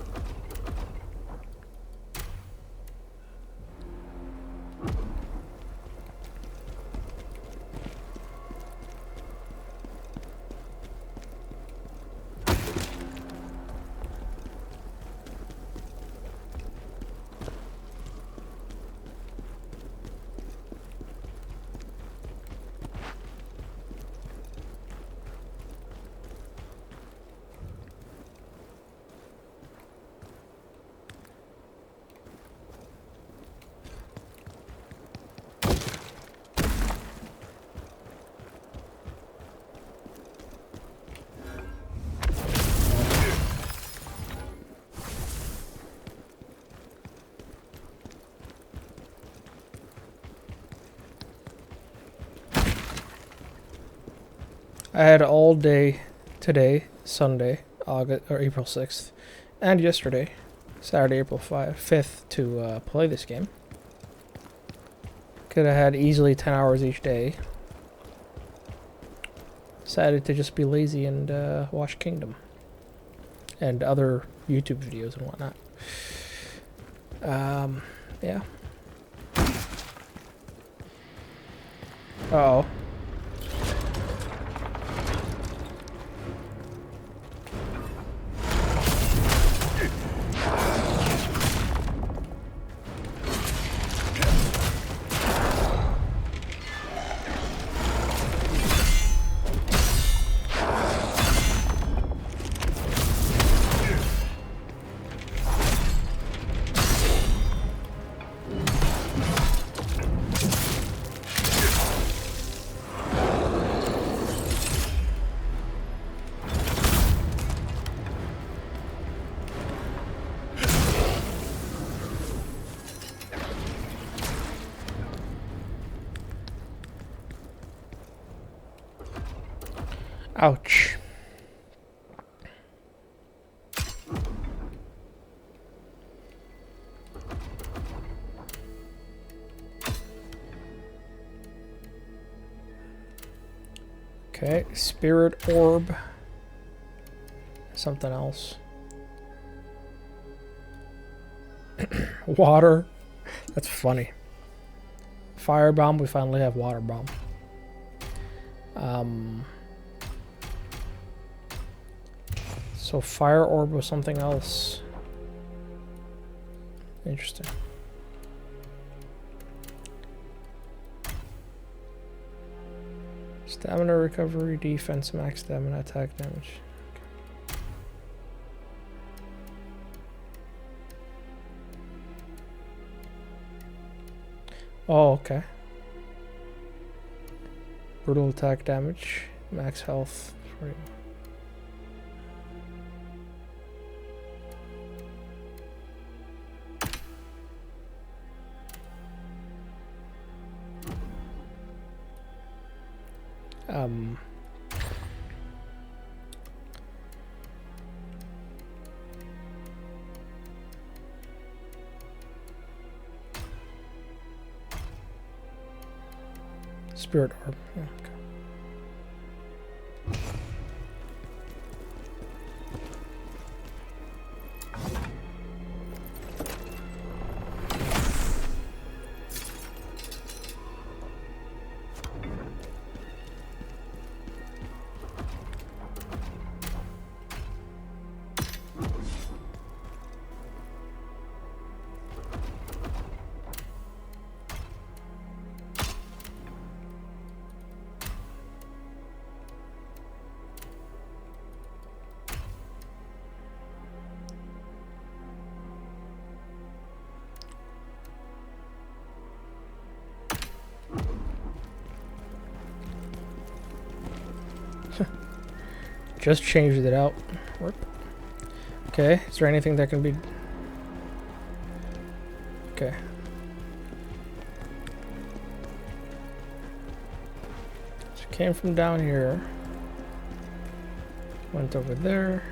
I had all day today, Sunday, April 6th, and yesterday, Saturday, April 5th, to play this game. Could have had easily 10 hours each day. Decided to just be lazy and watch Kingdom and other YouTube videos and whatnot. Yeah. Uh-oh. Ouch. Okay, Spirit Orb. Something else. Water. That's funny. Fire Bomb, we finally have Water Bomb. So Fire Orb was something else. Interesting. Stamina recovery, defense, max stamina, attack damage. Oh, okay. Brutal attack damage, max health. Right. Spirit orb. Yeah, okay. Just changed it out. Warp. Okay, is there anything that can be... Okay. So came from down here. Went over there.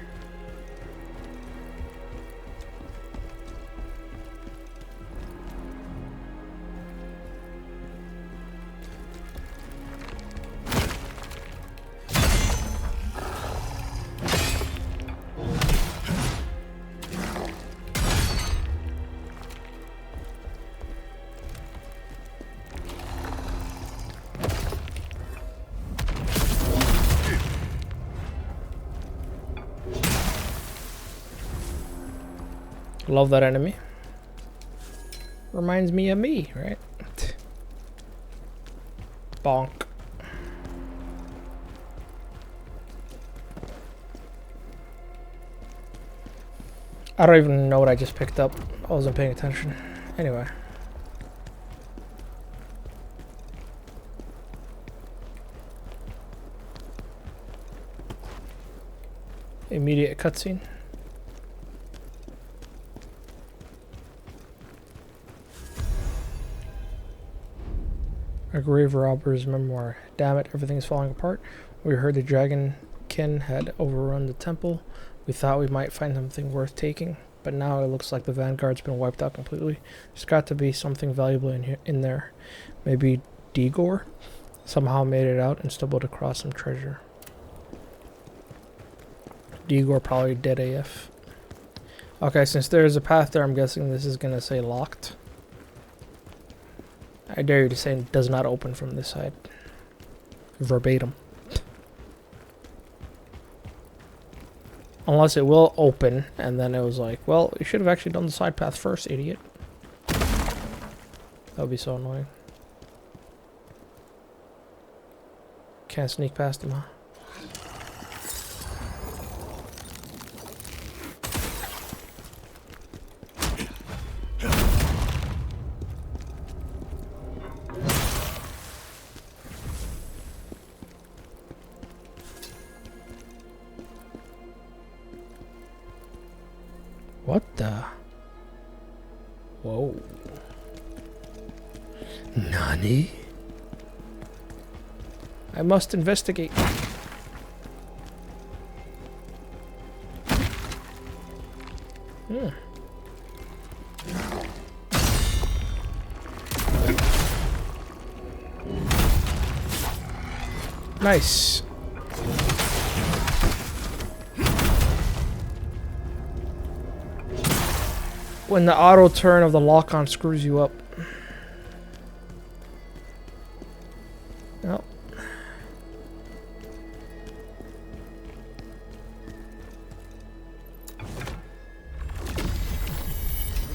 Love that enemy. Reminds me of me, right? Bonk. I don't even know what I just picked up. I wasn't paying attention. Anyway. Immediate cutscene. A grave robber's memoir. Damn it, everything's falling apart. We heard the dragonkin had overrun the temple. We thought we might find something worth taking, but now it looks like the vanguard's been wiped out completely. There's got to be something valuable in there. Maybe Degor somehow made it out and stumbled across some treasure. Degor probably dead AF. Okay, since there's a path there, I'm guessing this is gonna say locked. I dare you to say it does not open from this side. Verbatim. Unless it will open, and then it was like, well, you should have actually done the side path first, idiot. That would be so annoying. Can't sneak past him, huh? What the? Whoa. Nani? I must investigate. Hmm. Nice. When the auto turn of the lock-on screws you up. Oh.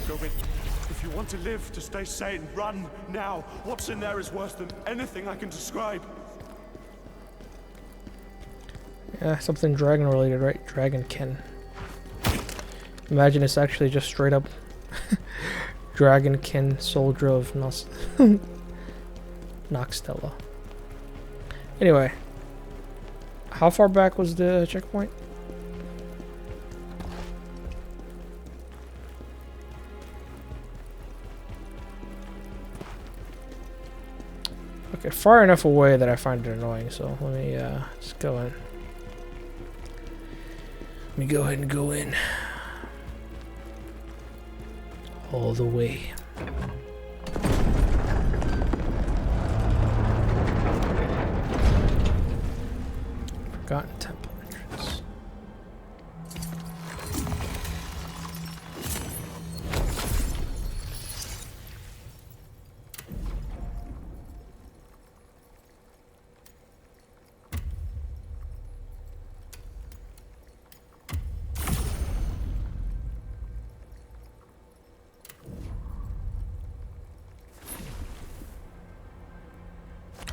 Go with me. If you want to live, to stay sane, run now. What's in there is worse than anything I can describe. Yeah, something dragon related, right? Dragonkin. Imagine it's actually just straight up Dragonkin, soldier of Noxtella. Anyway, how far back was the checkpoint? Okay, far enough away that I find it annoying, so let me just go in. Let me go ahead and go in. All the way. Forgotten temple entrance.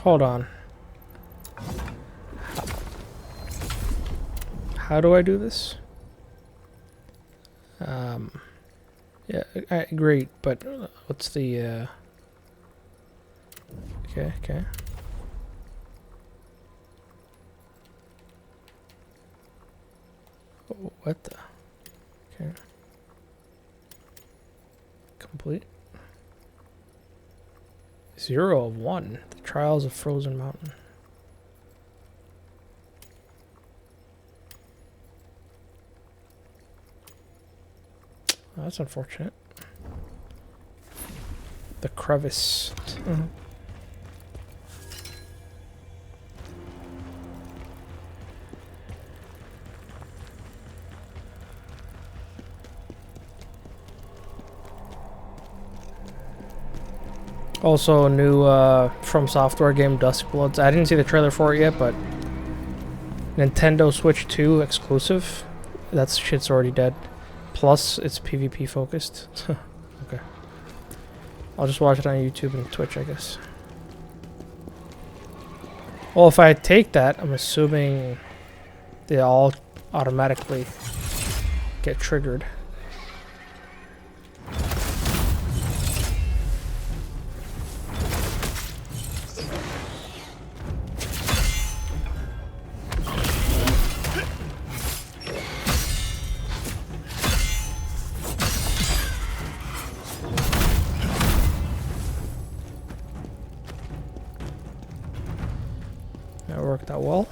Hold on. How do I do this? Yeah, great, but what's the, okay. Oh, what the? Okay. Complete. 0 of 1. The Trials of Frozen Mountain. Oh, that's unfortunate. The crevice. Also, a new From Software game, Duskbloods. I didn't see the trailer for it yet, but Nintendo Switch 2 exclusive. That shit's already dead. Plus, it's PvP focused. Okay. I'll just watch it on YouTube and Twitch, I guess. Well, if I take that, I'm assuming they all automatically get triggered. That worked out well.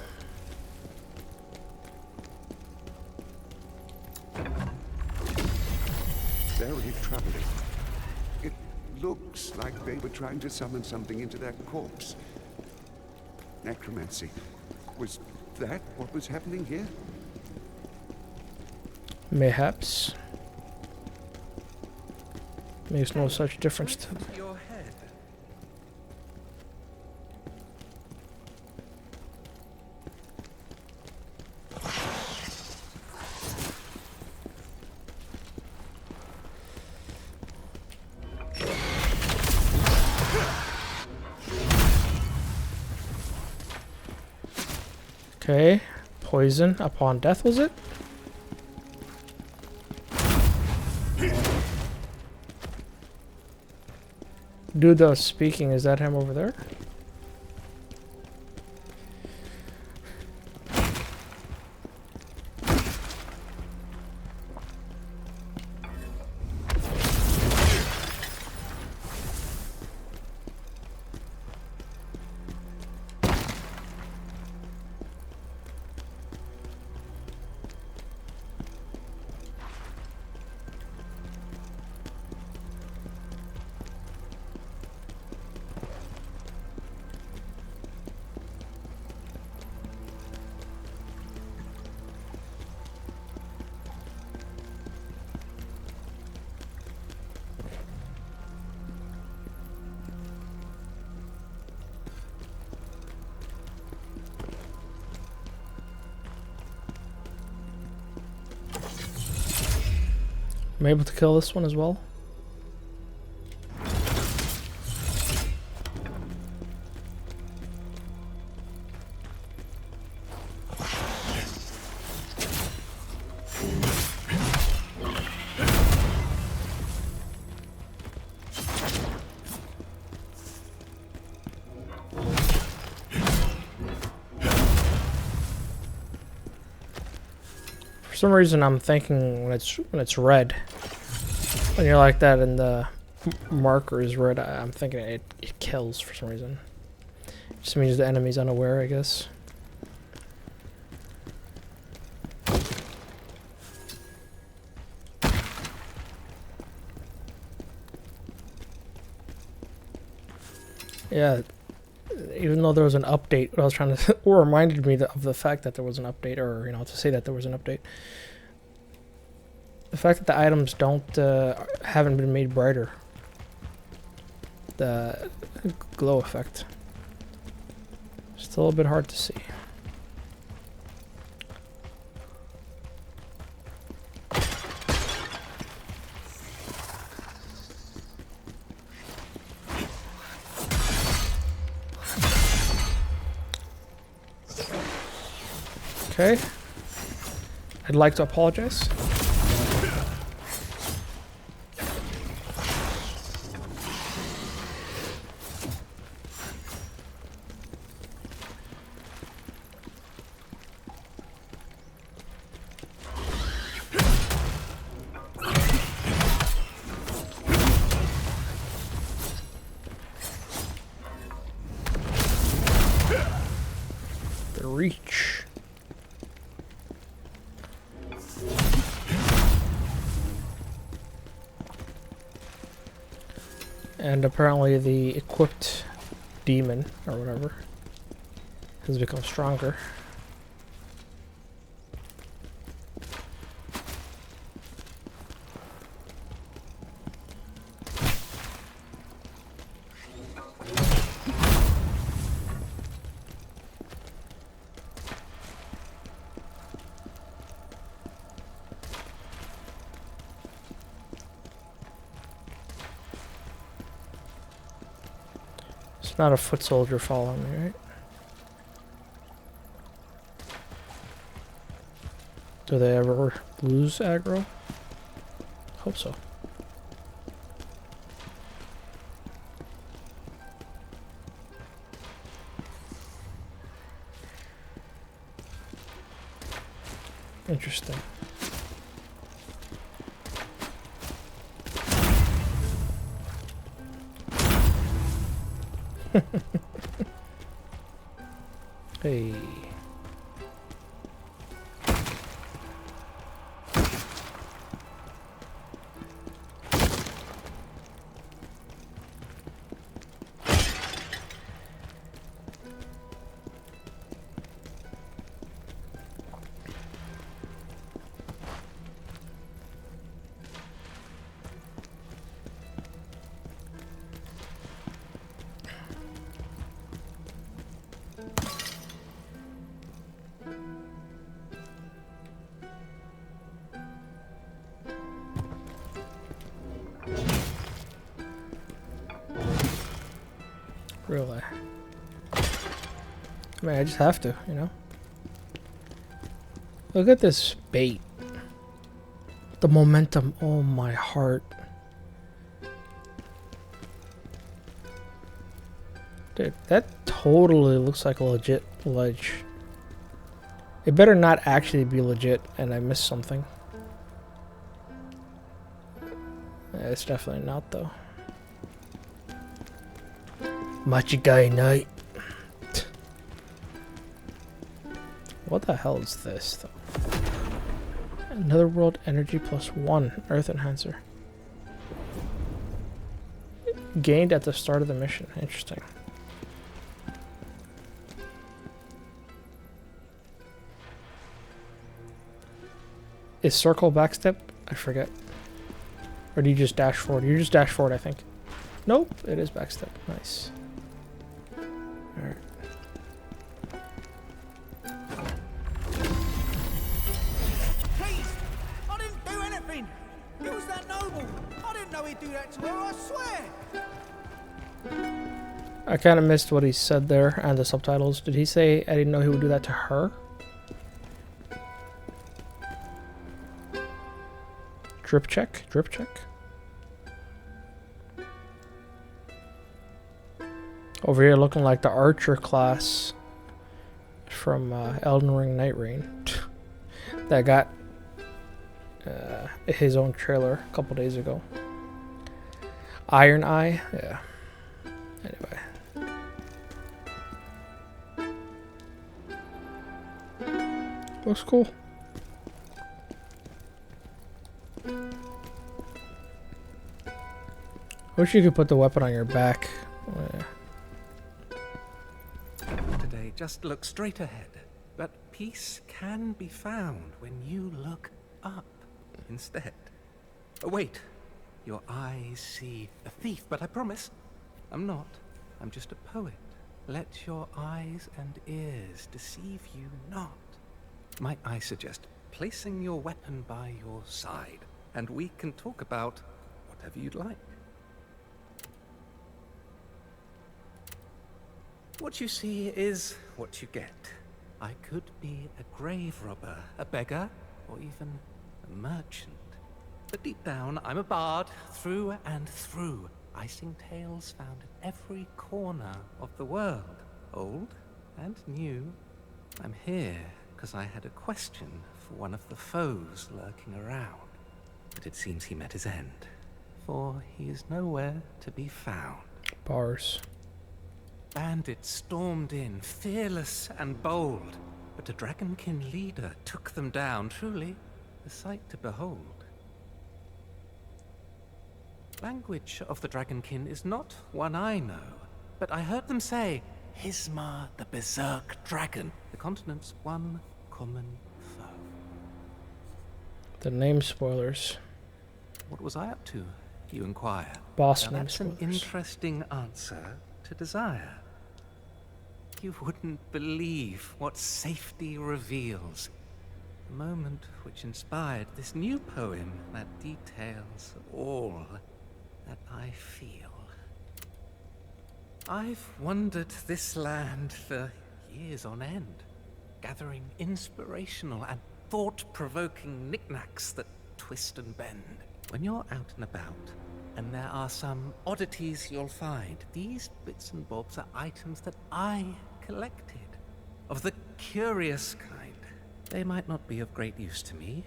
Very troubling. It looks like they were trying to summon something into that corpse. Necromancy. Was that what was happening here? Mayhaps. Makes no such difference to me. Your head. Okay, poison upon death, was it? Dude that was speaking, is that him over there? I'm able to kill this one as well. some reason I'm thinking when it's red, when you're like that and the marker is red, I'm thinking it kills for some reason. It just means the enemy's unaware, I guess. Yeah, even though there was an update, what I was trying to or reminded me of the fact that there was an update, or you know, to say that there was an update. The fact that the items haven't been made brighter. The glow effect. It's a little bit hard to see. Okay. I'd like to apologize. The reach. And apparently the equipped demon, or whatever, has become stronger. Not a foot soldier following me, right? Do they ever lose aggro? Hope so. Interesting. Hey. Really? I mean, I just have to, you know? Look at this bait. The momentum. Oh, my heart. Dude, that totally looks like a legit ledge. It better not actually be legit and I missed something. Yeah, it's definitely not, though. Machigai night. What the hell is this, though? Another world energy +1 earth enhancer. Gained at the start of the mission. Interesting. Is circle backstep? I forget. Or do you just dash forward? You just dash forward, I think. Nope, it is backstep. Nice. Alright. Please! I didn't do anything! It was that noble! I didn't know he'd do that to her, I swear! I kind of missed what he said there and the subtitles. Did he say I didn't know he would do that to her? Drip check? Drip check? Over here looking like the archer class from Elden Ring Night Rain. That got his own trailer a couple days ago. Iron Eye, yeah. Anyway. Looks cool. Wish you could put the weapon on your back. Today, just look straight ahead. But peace can be found when you look up instead. Oh, wait. Your eyes see a thief, but I promise I'm not. I'm just a poet. Let your eyes and ears deceive you not. Might I suggest placing your weapon by your side, and we can talk about whatever you'd like. What you see is what you get. I could be a grave robber, a beggar, or even a merchant. But deep down, I'm a bard, through and through. I sing tales found in every corner of the world, old and new. I'm here because I had a question for one of the foes lurking around. But it seems he met his end, for he is nowhere to be found. Bars. Bandits stormed in, fearless and bold, but a dragonkin leader took them down, truly a sight to behold. Language of the dragonkin is not one I know, but I heard them say, Hismar the Berzerker dragon, the continent's one common foe. The name spoilers. What was I up to, you inquire? Boss Now, name that's spoilers. an interesting answer to desire. You wouldn't believe what safety reveals. The moment which inspired this new poem that details all that I feel. I've wandered this land for years on end, gathering inspirational and thought-provoking knickknacks that twist and bend. When you're out and about, and there are some oddities you'll find, these bits and bobs are items that I collected, of the curious kind. They might not be of great use to me,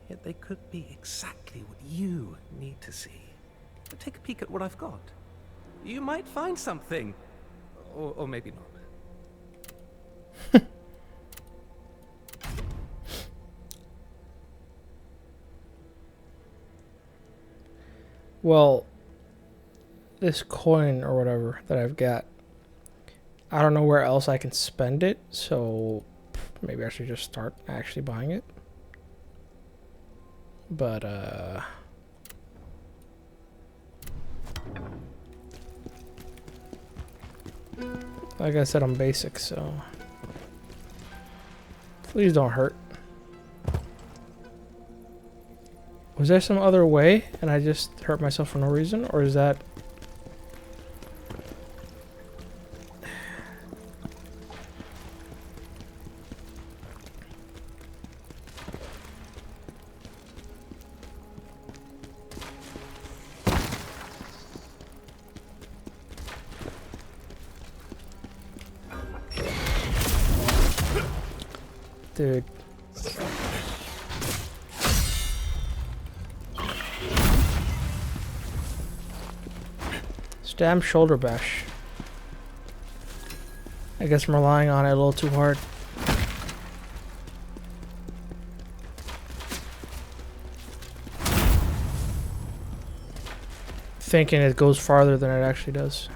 yet they could be exactly what you need to see. But take a peek at what I've got. You might find something, or maybe not. Well, this coin or whatever that I've got, I don't know where else I can spend it, so maybe I should just start actually buying it. But, like I said, I'm basic, so please don't hurt. Was there some other way and I just hurt myself for no reason, or is that... Dude. Damn shoulder bash. I guess I'm relying on it a little too hard. Thinking it goes farther than it actually does.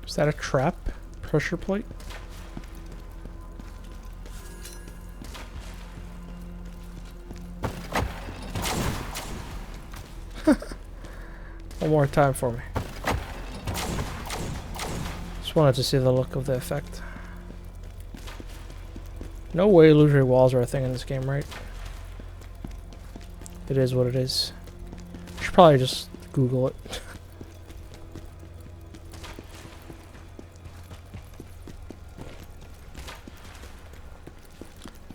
Is that a trap? Pressure plate? One more time for me. Just wanted to see the look of the effect. No way illusory walls are a thing in this game, right? It is what it is. Should probably just Google it.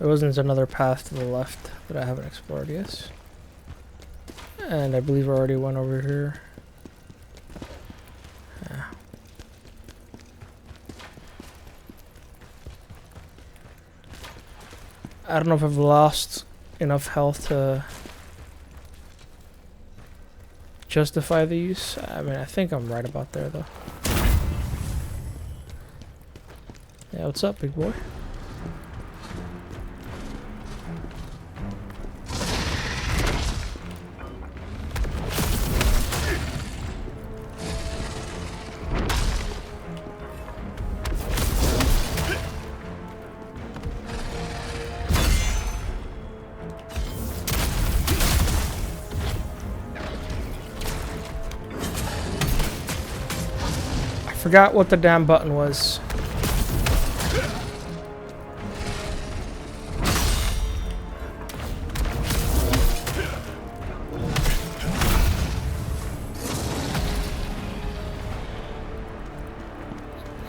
There wasn't another path to the left that I haven't explored yet. And I believe I already went over here. Yeah. I don't know if I've lost enough health to justify the use. I mean, I think I'm right about there, though. Yeah, what's up, big boy? Forgot what the damn button was.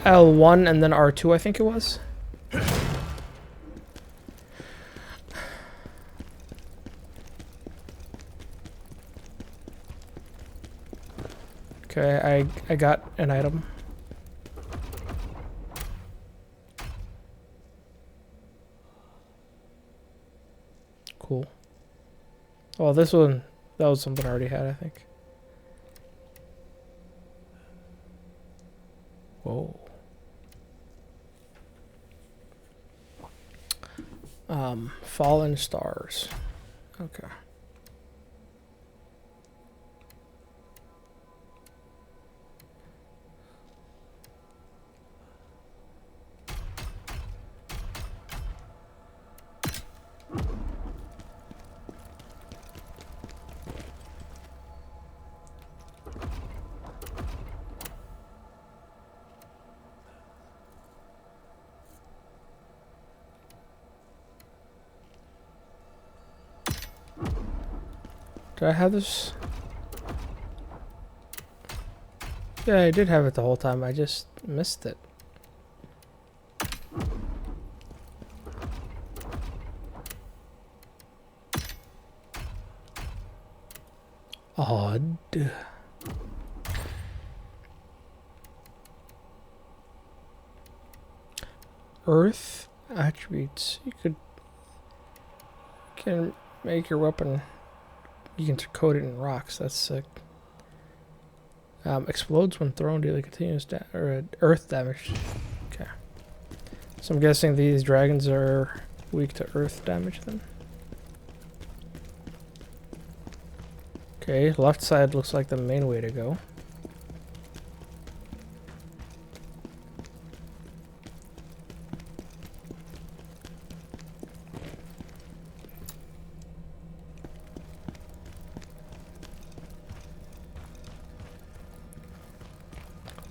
L1 and then R2, I think it was. Okay, I got an item. Cool. Well, this one, that was something I already had, I think. Whoa. Fallen stars. Okay. Did I have this? Yeah, I did have it the whole time. I just missed it. Odd. Earth attributes. You can make your weapon. You can coat it in rocks. That's sick. Explodes when thrown, dealing continuous earth damage. Okay. So I'm guessing these dragons are weak to earth damage then. Okay, left side looks like the main way to go.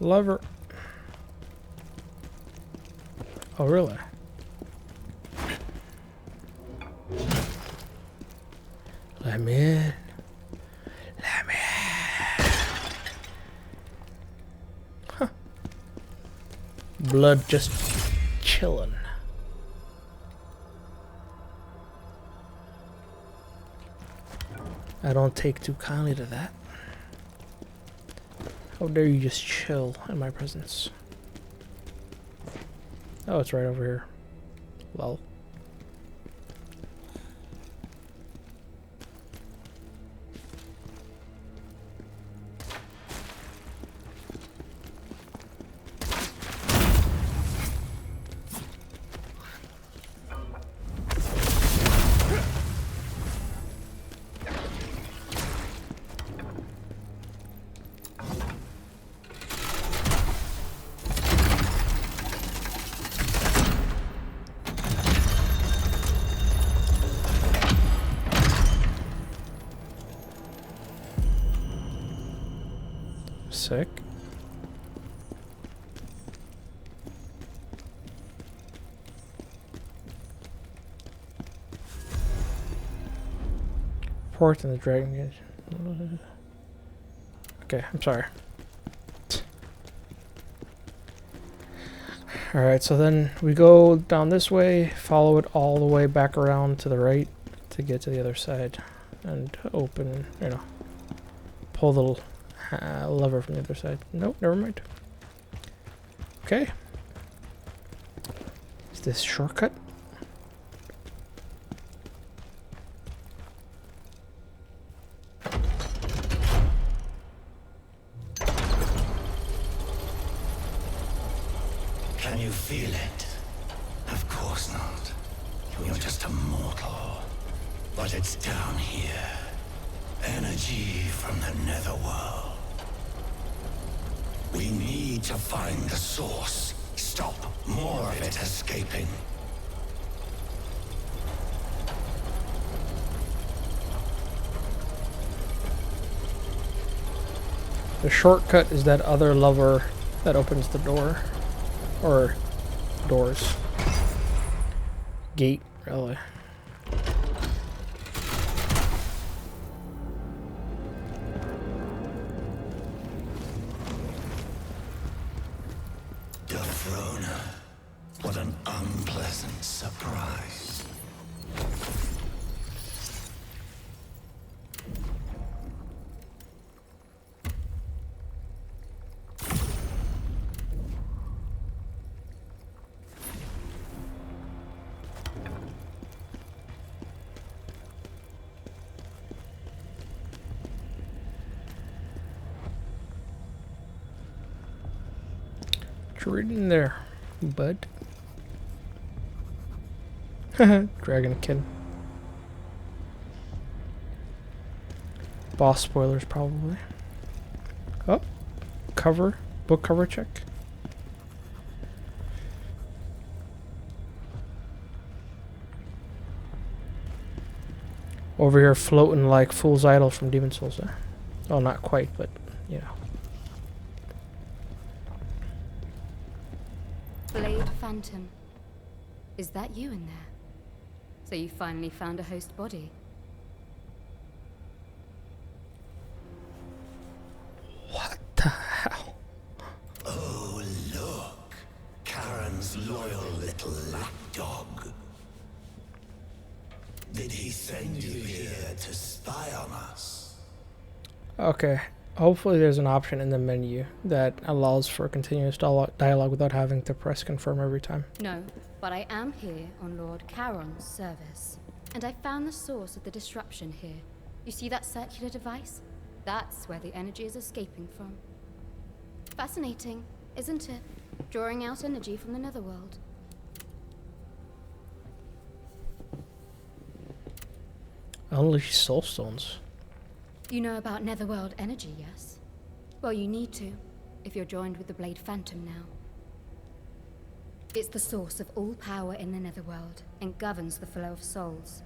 Lever. Oh, really? Let me in. Let me in. Huh. Blood just chilling. I don't take too kindly to that. How dare you just chill in my presence? Oh, it's right over here. Lol. Sick. Port in the dragon gauge. Okay, I'm sorry. Alright, so then we go down this way, follow it all the way back around to the right to get to the other side. And open, you know, pull the lever from the other side. Nope, never mind. Okay. Is this shortcut? Can you feel it? Of course not. You're just a mortal. But it's down here. Energy from the netherworld. We need to find the source. Stop more of it escaping. The shortcut is that other lever that opens the door. Or doors. Gate, really. What an unpleasant surprise. What you reading there, bud? Dragonkin. Boss spoilers, probably. Oh, cover, book cover check. Over here, floating like Fool's Idol from Demon Souls. Well, not quite, but you know. Blade Phantom. Is that you in there? So you finally found a host body? What the hell? Oh, look. Karen's loyal little lapdog. Did he send you here to spy on us? Okay. Hopefully there's an option in the menu that allows for continuous dialogue without having to press confirm every time. No, but I am here on Lord Charon's service. And I found the source of the disruption here. You see that circular device? That's where the energy is escaping from. Fascinating, isn't it? Drawing out energy from the netherworld. Unleash soulstones. You know about netherworld energy, yes? Well, you need to, if you're joined with the Blade Phantom now. It's the source of all power in the netherworld, and governs the flow of souls.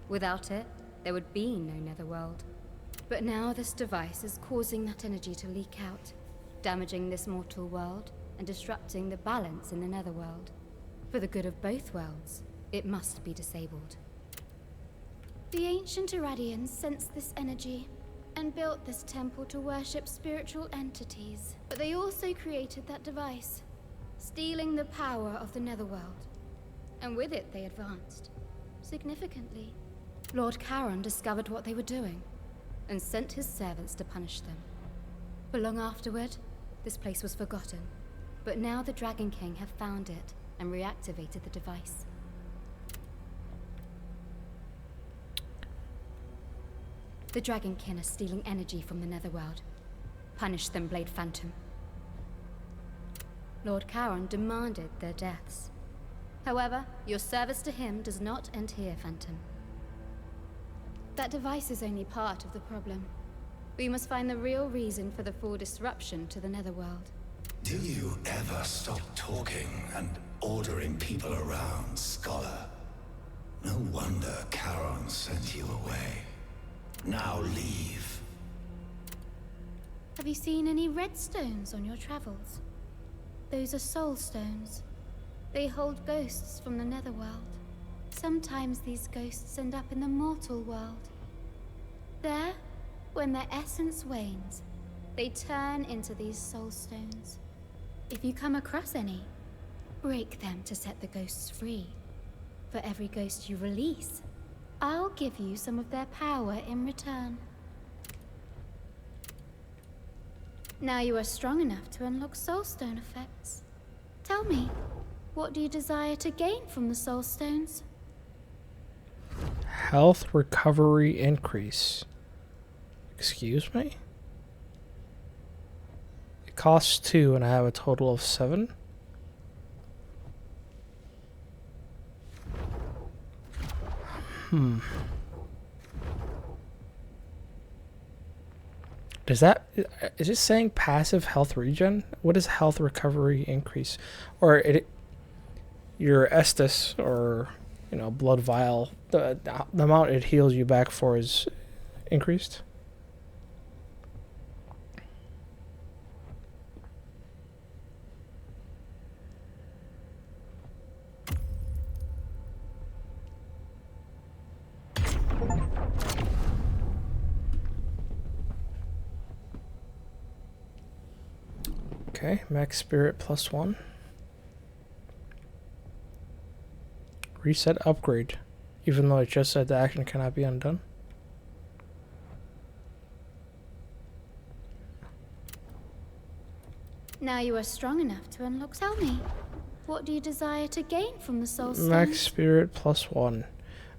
Without it, there would be no netherworld. But now this device is causing that energy to leak out, damaging this mortal world, and disrupting the balance in the netherworld. For the good of both worlds, it must be disabled. The ancient Irradians sensed this energy and built this temple to worship spiritual entities. But they also created that device, stealing the power of the netherworld. And with it they advanced, significantly. Lord Charon discovered what they were doing, and sent his servants to punish them. But long afterward, this place was forgotten. But now the Dragon King have found it, and reactivated the device. The Dragonkin are stealing energy from the netherworld. Punish them, Blade Phantom. Lord Charon demanded their deaths. However, your service to him does not end here, Phantom. That device is only part of the problem. We must find the real reason for the full disruption to the netherworld. Do you ever stop talking and ordering people around, Scholar? No wonder Charon sent you away. Now leave. Have you seen any red stones on your travels? Those are soul stones. They hold ghosts from the netherworld. Sometimes these ghosts end up in the mortal world. There, when their essence wanes, they turn into these soul stones. If you come across any, Break them to set the ghosts free. For every ghost you release, I'll give you some of their power in return. Now you are strong enough to unlock soulstone effects. Tell me, what do you desire to gain from the soulstones? Health recovery increase. Excuse me? It costs 2 and I have a total of 7. Does that, is it saying passive health regen? What is health recovery increase? Or your Estus or, you know, blood vial, the amount it heals you back for is increased? Okay, max spirit +1. Reset upgrade, even though it just said the action cannot be undone. Now you are strong enough to unlock. Tell me, what do you desire to gain from the soulstones? Max spirit +1.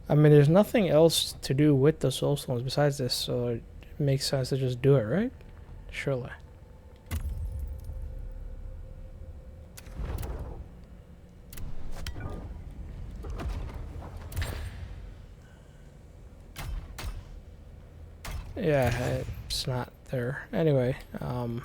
I mean, there's nothing else to do with the soulstones besides this, so it makes sense to just do it, right? Surely. Yeah, it's not there. Anyway, I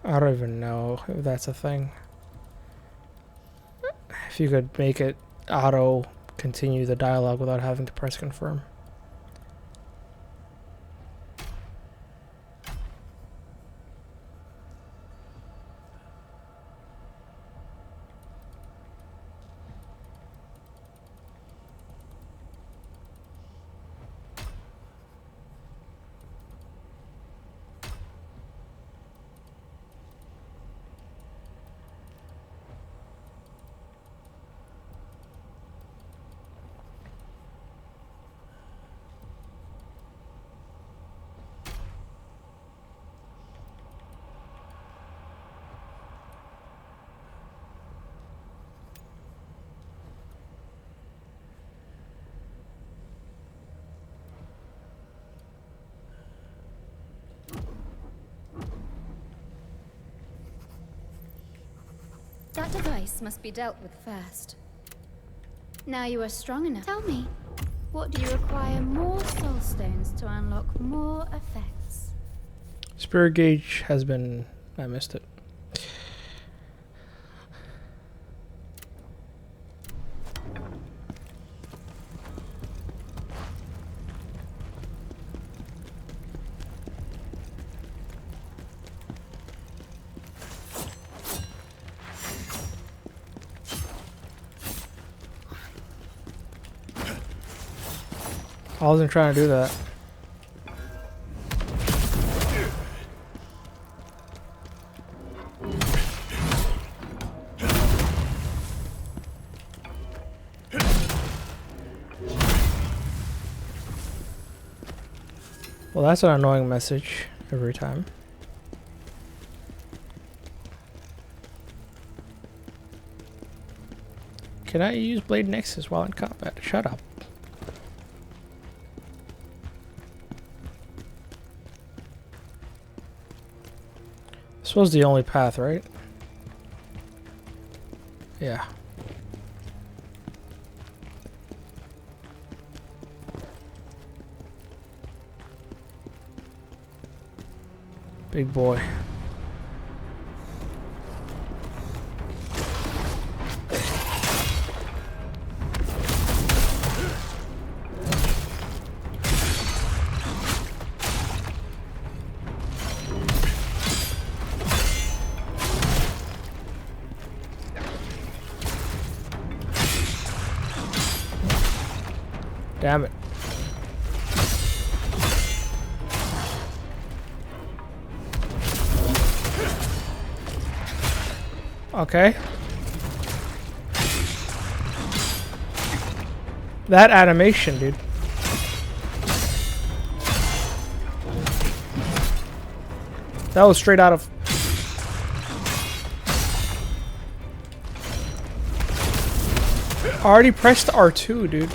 don't even know if that's a thing. If you could make it auto continue the dialogue without having to press confirm. That device must be dealt with first. Now you are strong enough. Tell me, what do you require more soulstones to unlock more effects? Spirit gauge has been... I missed it. I wasn't trying to do that. Well, that's an annoying message every time. Can I use Blade Nexus while in combat? Shut up. This was the only path, right? Yeah. Big boy. Damn it. Okay. That animation, dude. That was straight out of... I already pressed R2, dude.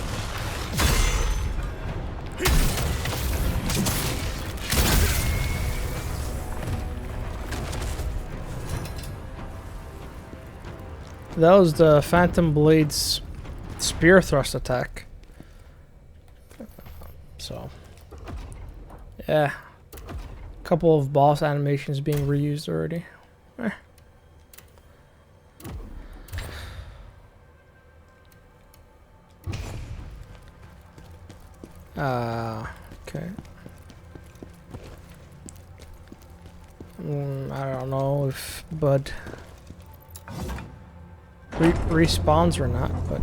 That was the Phantom Blade's spear thrust attack. So, yeah. A couple of boss animations being reused already. Eh. Okay. I don't know if Bud respawns or not, but...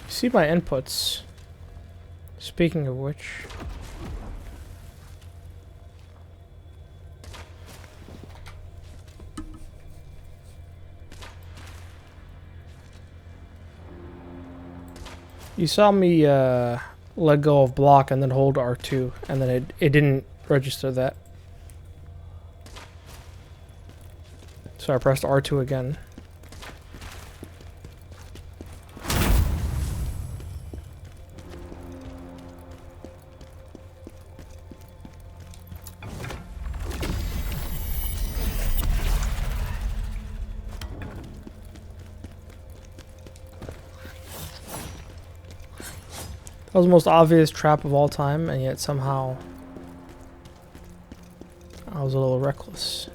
See my inputs. Speaking of which, you saw me let go of block and then hold R2, and then it didn't register that. So I pressed R2 again. That was the most obvious trap of all time, and yet somehow I was a little reckless.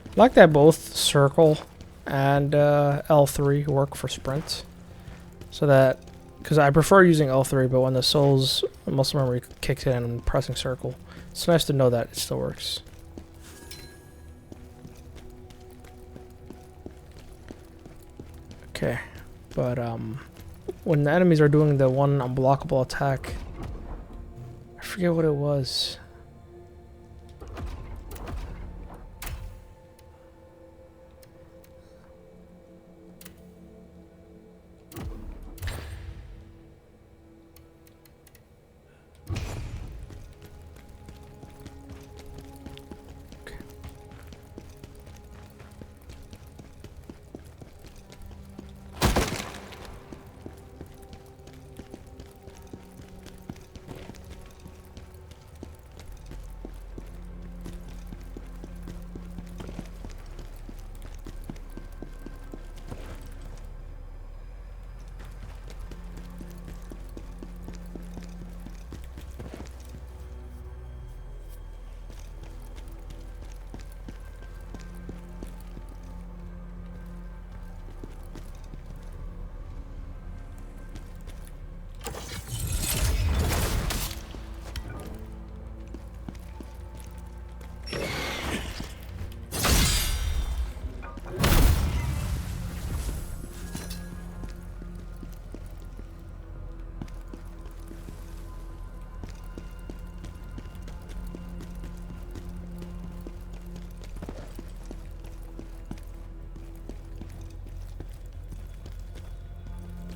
I like that both circle and L3 work for sprint. So that, because I prefer using L3, but when the soul's muscle memory kicks in and I'm pressing circle, it's nice to know that it still works. Okay, but when the enemies are doing the one unblockable attack, I forget what it was.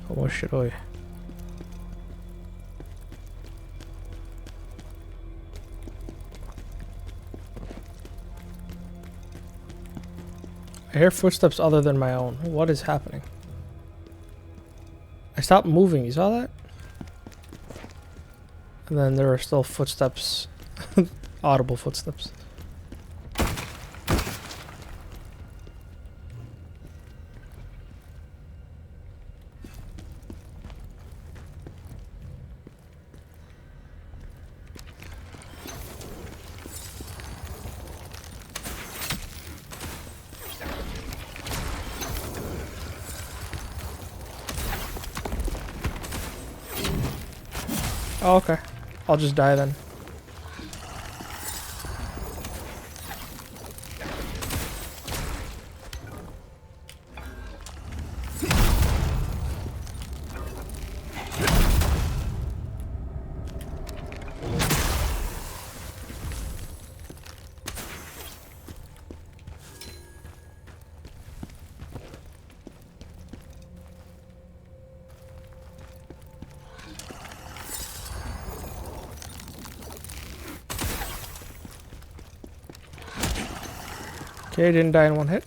What should I? I hear footsteps other than my own. What is happening? I stopped moving. You saw that? And then there are still footsteps. Audible footsteps. Oh, okay. I'll just die then. Okay, didn't die in one hit.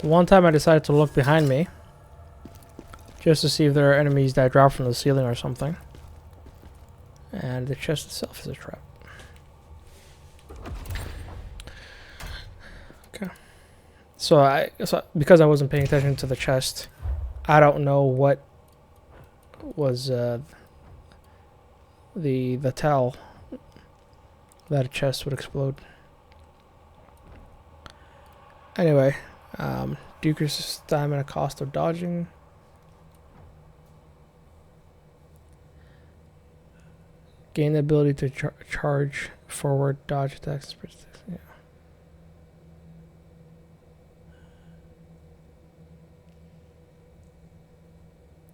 One time I decided to look behind me just to see if there are enemies that drop from the ceiling or something. And the chest itself is a trap. Okay. So because I wasn't paying attention to the chest, I don't know what was the tell that a chest would explode. Anyway, decreases stamina cost of dodging. Gain the ability to charge forward, dodge attacks. Yeah.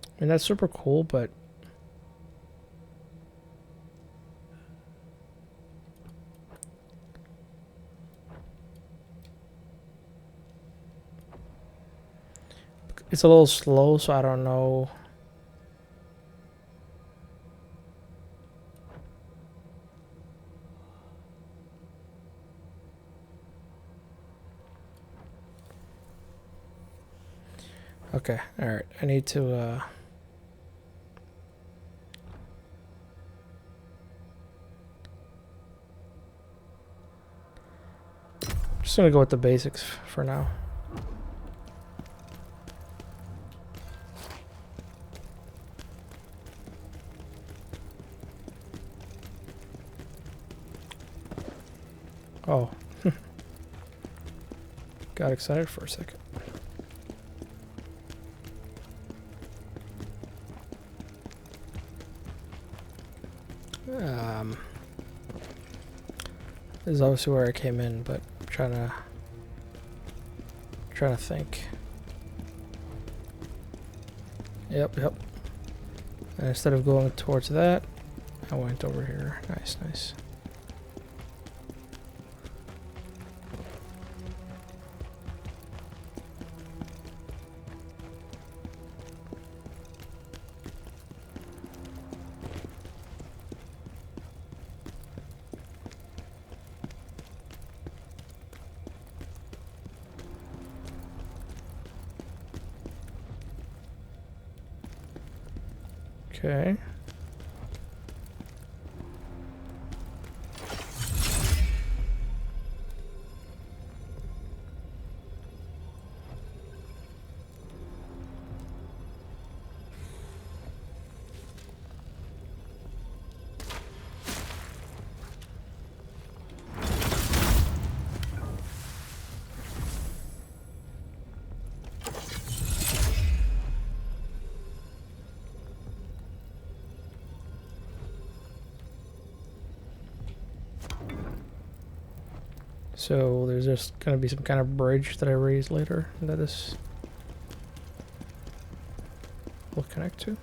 I mean, that's super cool, but it's a little slow, so I don't know. Okay, alright. I need to just gonna go with the basics for now. Oh. Got excited for a second. This is obviously where I came in, but I'm trying to think. Yep. And instead of going towards that, I went over here. Nice. Okay. So there's just gonna be some kind of bridge that I raise later that this will connect to.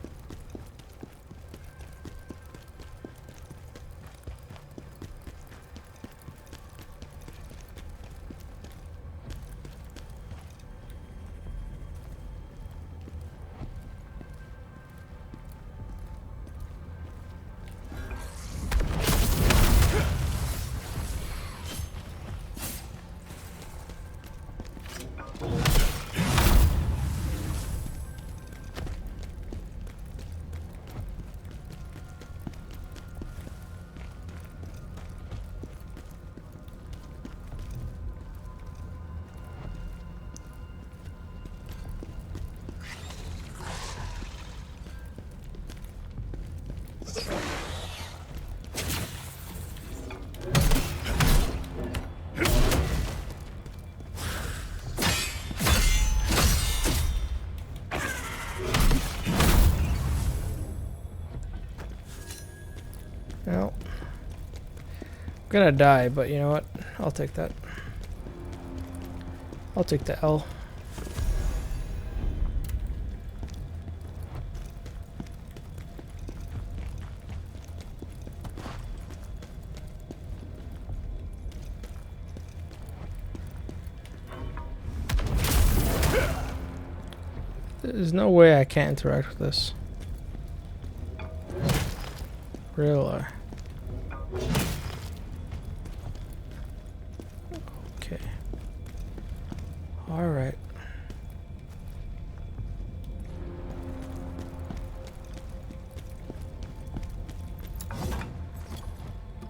Well, I'm gonna die, but you know what? I'll take that. I'll take the L. There's no way I can't interact with this. Really? Okay. Alright.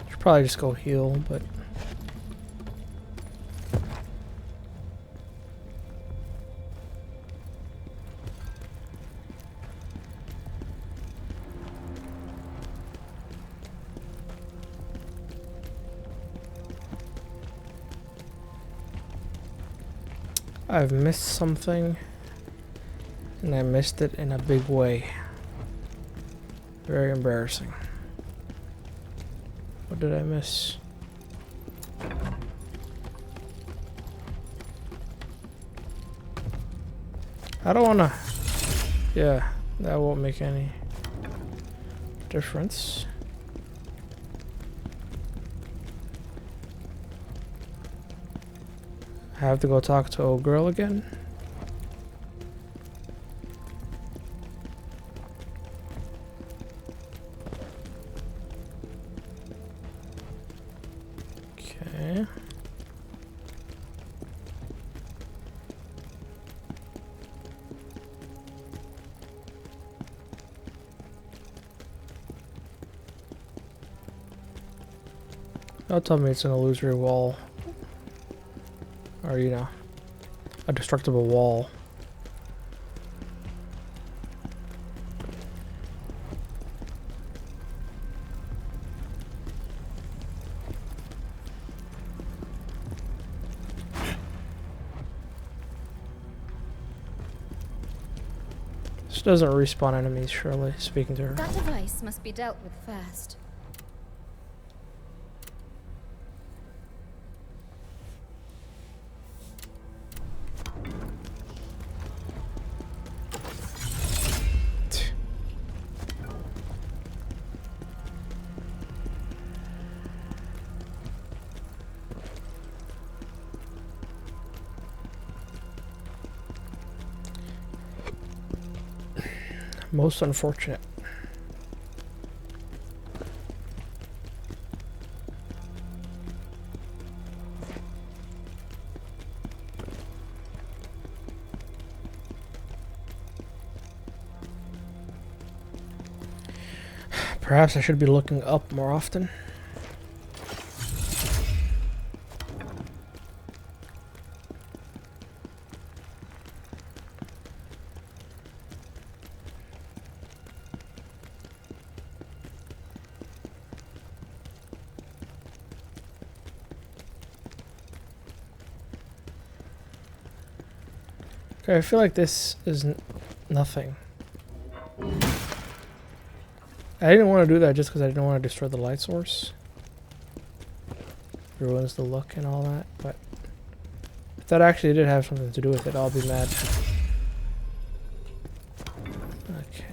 Should probably just go heal, but... I've missed something, and I missed it in a big way. Very embarrassing. What did I miss? I don't wanna... Yeah, that won't make any difference. I have to go talk to old girl again. Okay. Don't tell me it's an illusory wall. Or, you know, a destructible wall. This doesn't respawn enemies, surely, speaking to her. That device must be dealt with first. Most unfortunate. Perhaps I should be looking up more often. Okay, I feel like this is nothing. I didn't want to do that just because I didn't want to destroy the light source. Ruins the look and all that, but if that actually did have something to do with it, I'll be mad. Okay.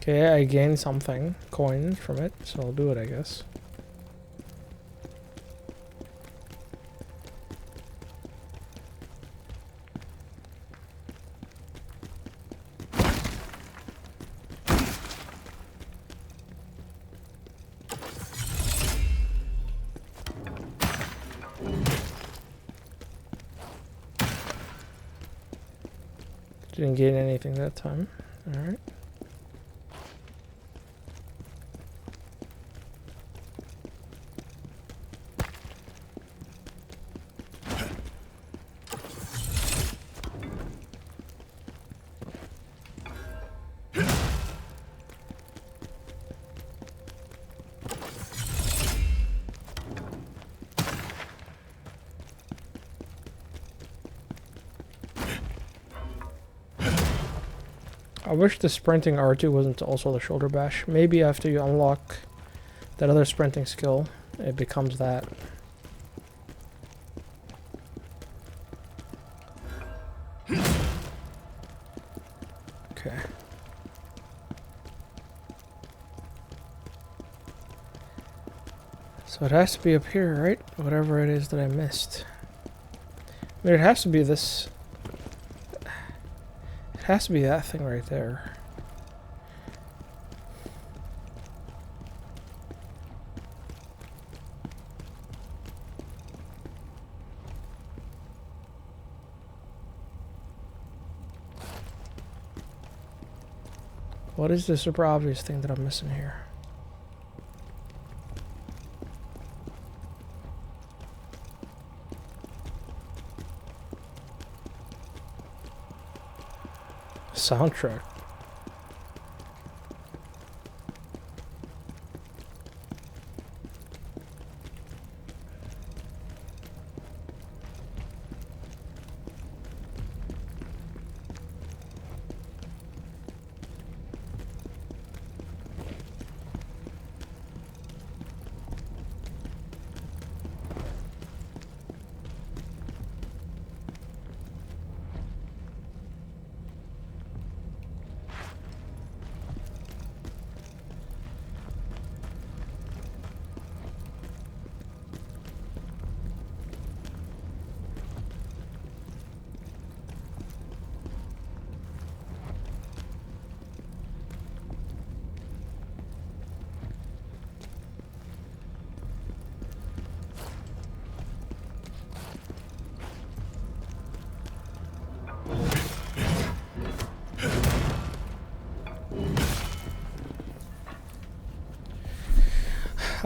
Okay, I gained something, coin from it, so I'll do it, I guess. Didn't gain anything that time. Alright. I wish the sprinting R2 wasn't also the shoulder bash. Maybe after you unlock that other sprinting skill, it becomes that. Okay. So it has to be up here, right? Whatever it is that I missed. I mean, it has to be this. It has to be that thing right there. What is the super obvious thing that I'm missing here? Soundtrack.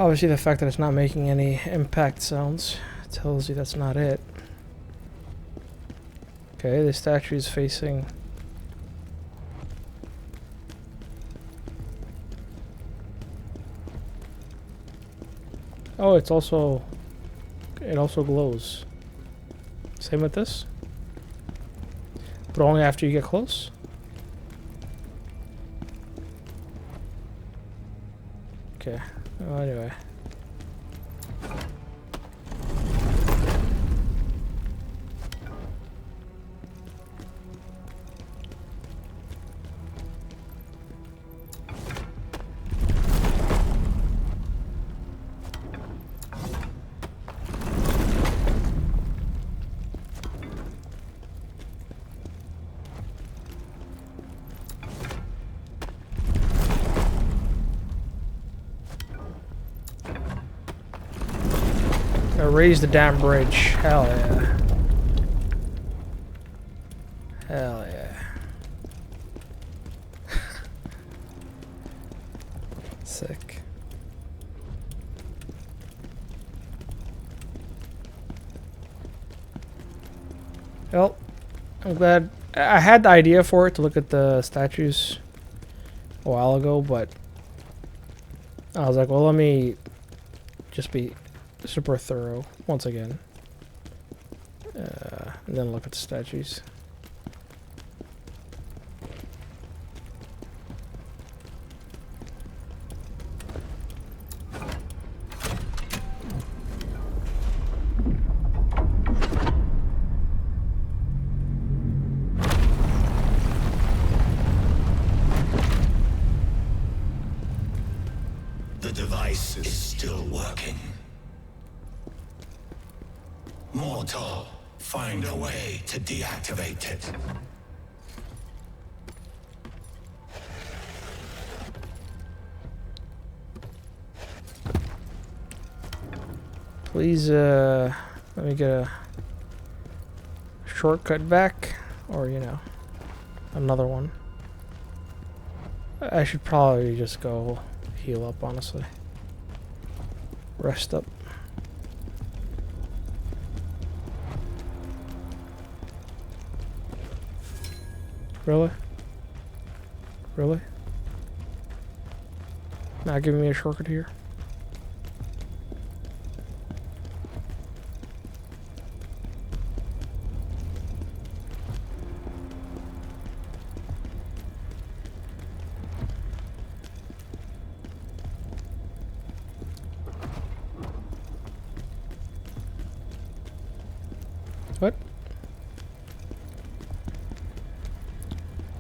Obviously the fact that it's not making any impact sounds tells you that's not it. Okay, the statue is facing... Oh, it's also... It also glows. Same with this? But only after you get close? Okay. Well, anyway. Gonna raise the damn bridge. Hell yeah. Hell yeah. Sick. Well, I'm glad. I had the idea for it to look at the statues a while ago, but I was like, well, let me just be super thorough once again. And then look at the statues. The device is still working. Mortal, find a way to deactivate it. Please, let me get a shortcut back, or, you know, another one. I should probably just go heal up, honestly. Rest up. Really? Really? Not giving me a shortcut here? What?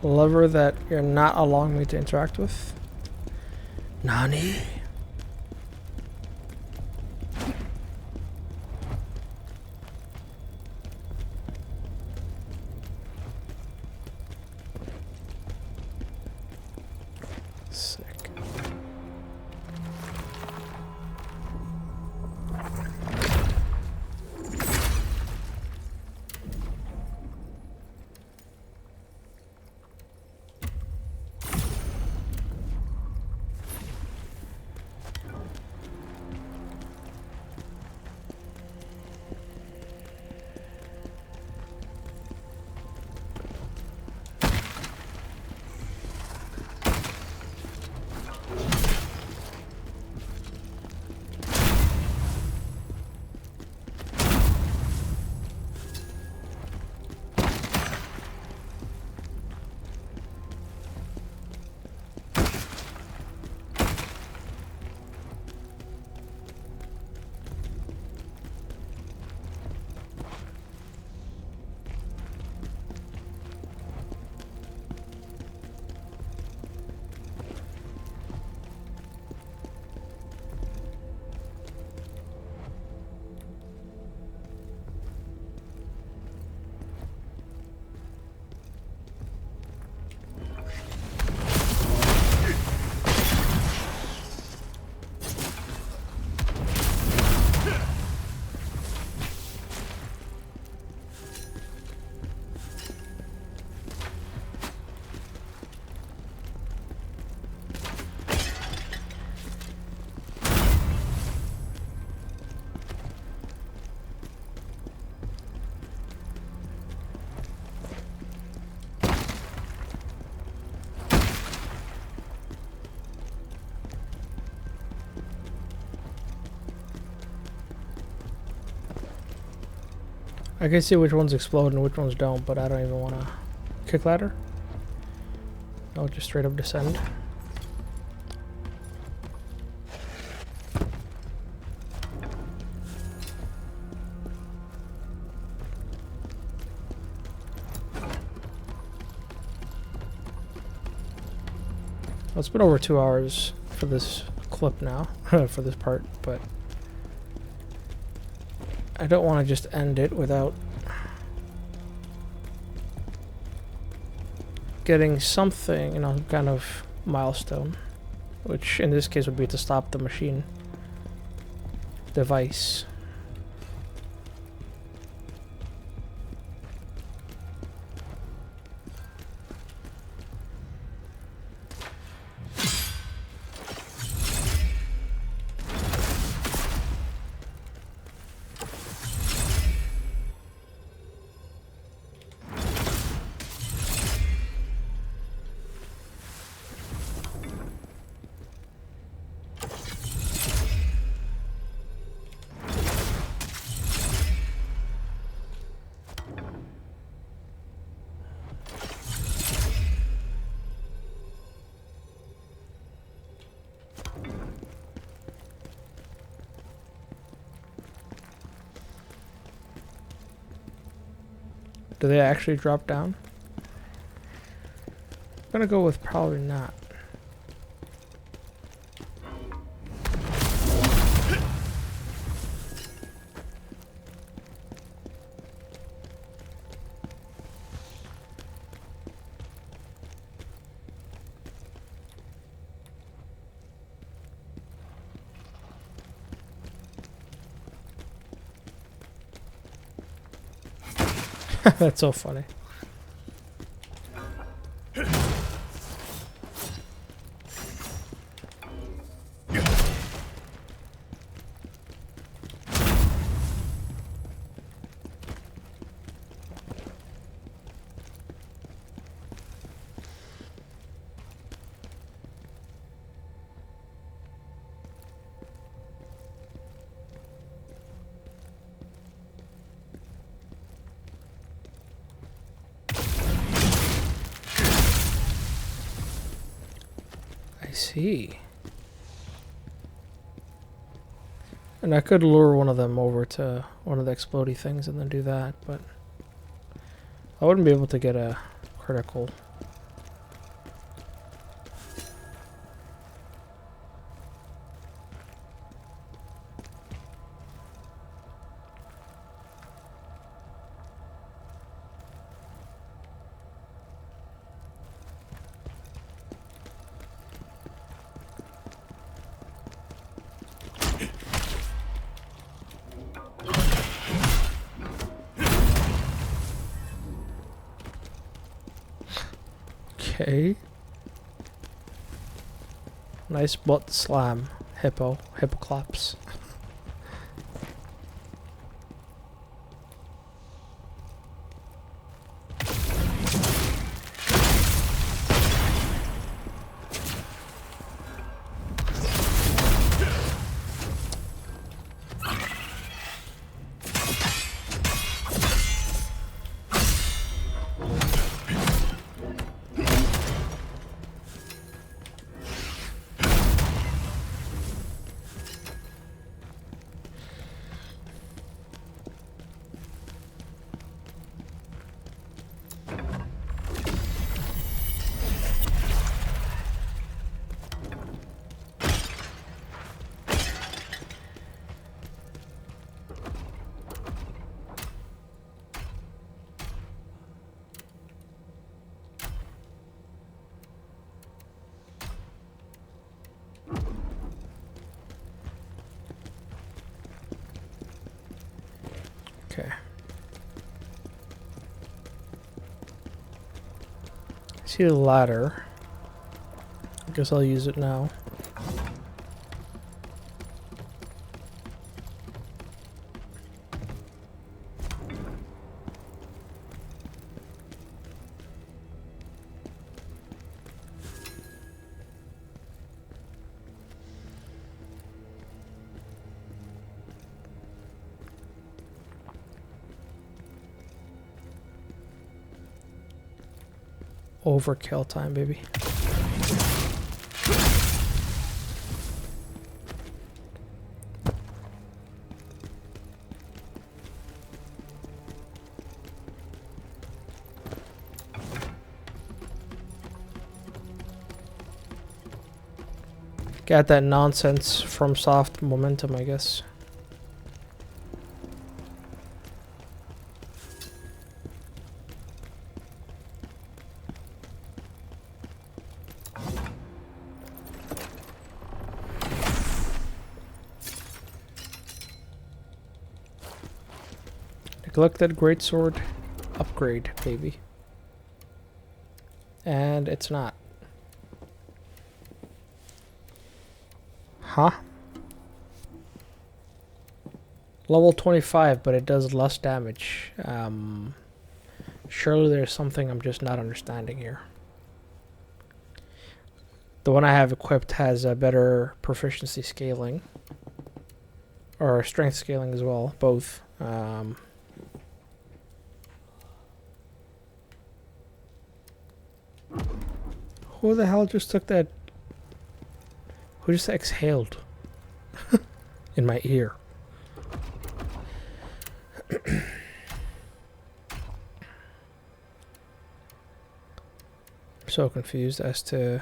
Lever that you're not allowing me to interact with? Nani? Sick. I can see which ones explode and which ones don't, but I don't even want to kick ladder. I'll just straight up descend. Well, it's been over 2 hours for this clip now, for this part, but I don't want to just end it without getting something, you know, kind of milestone, which in this case would be to stop the machine device. Do they actually drop down? I'm gonna go with probably not. That's so funny. See. And I could lure one of them over to one of the explodey things and then do that, but I wouldn't be able to get a critical. Okay. Nice butt slam. Hippoclops. Okay. See the ladder. I guess I'll use it now. Overkill time, baby. Got that nonsense from soft momentum, I guess. Neglected greatsword upgrade, baby. And it's not. Huh? Level 25, but it does less damage. Surely there's something I'm just not understanding here. The one I have equipped has a better proficiency scaling. Or strength scaling as well, both. Who the hell just took that? Who just exhaled in my ear? so confused as to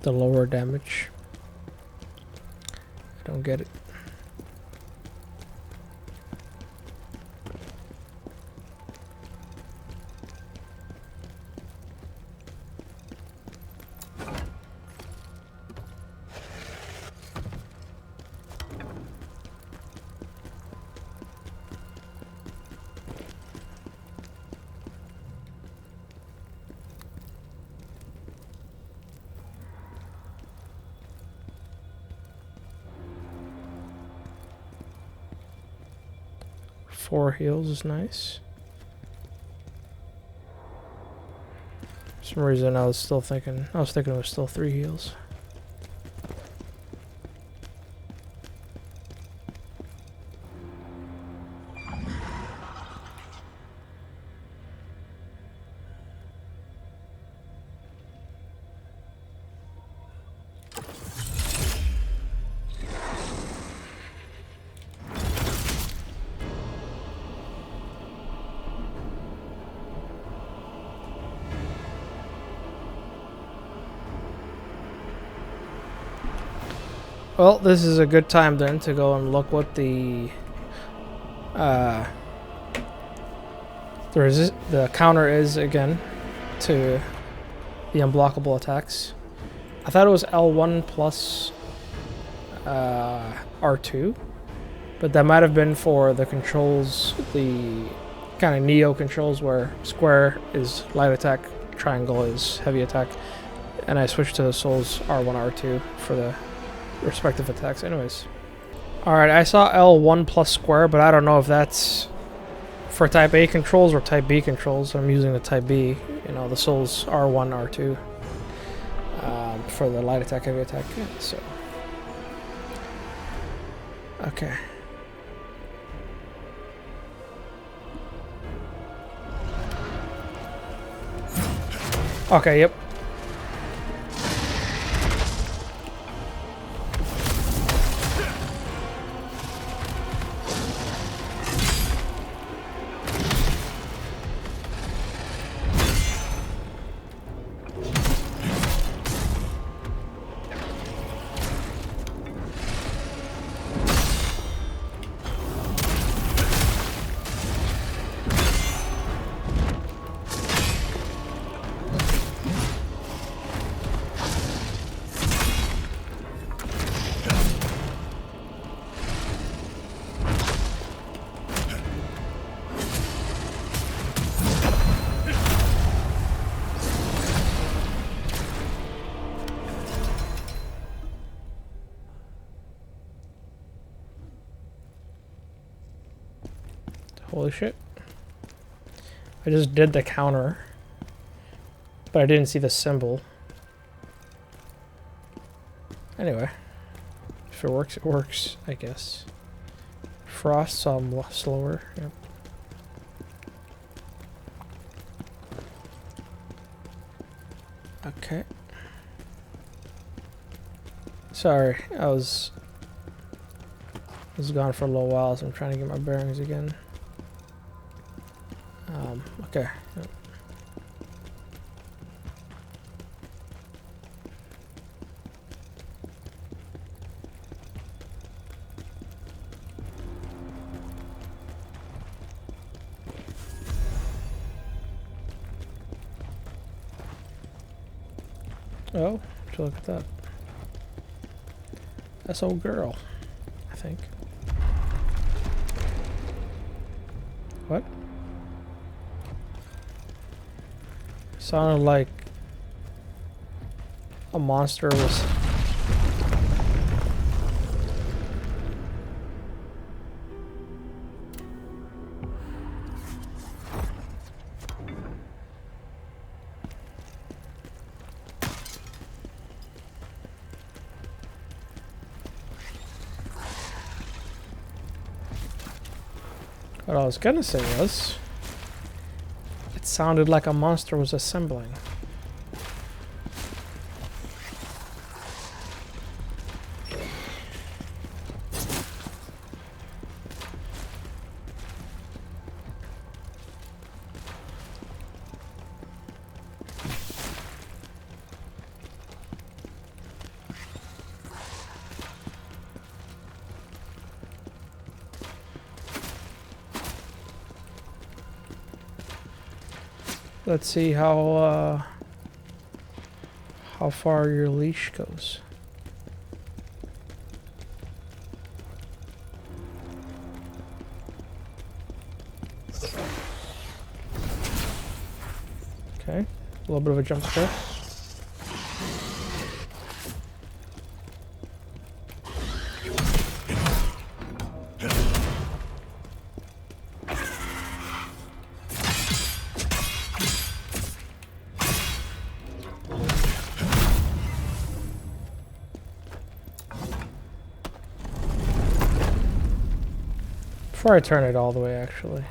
the lower damage. I don't get it. Four heals is nice. For some reason I was thinking it was still 3 heals. Well, this is a good time then to go and look what the counter is again to the unblockable attacks. I thought it was L1 plus R2, but that might have been for the controls, the kind of Neo controls where square is light attack, triangle is heavy attack, and I switched to Souls R1, R2 for the respective attacks. Anyways, alright, I saw L1 plus square, but I don't know if that's for type A controls or type B controls. I'm using the type B, you know, the Souls R1, R2 for the light attack, heavy attack. Yeah, so okay. Okay, yep. Holy shit. I just did the counter, but I didn't see the symbol. Anyway, if it works, I guess. Frost, so I'm slower. Yep. Okay. Sorry, I was gone for a little while, so I'm trying to get my bearings again. Okay. Yep. Oh, would you look at that? That's old girl, I think. What? Sounded like a monster was... What I was gonna say was... it sounded like a monster was assembling. Let's see how far your leash goes. Okay, a little bit of a jump scare. Before I turn it all the way, actually.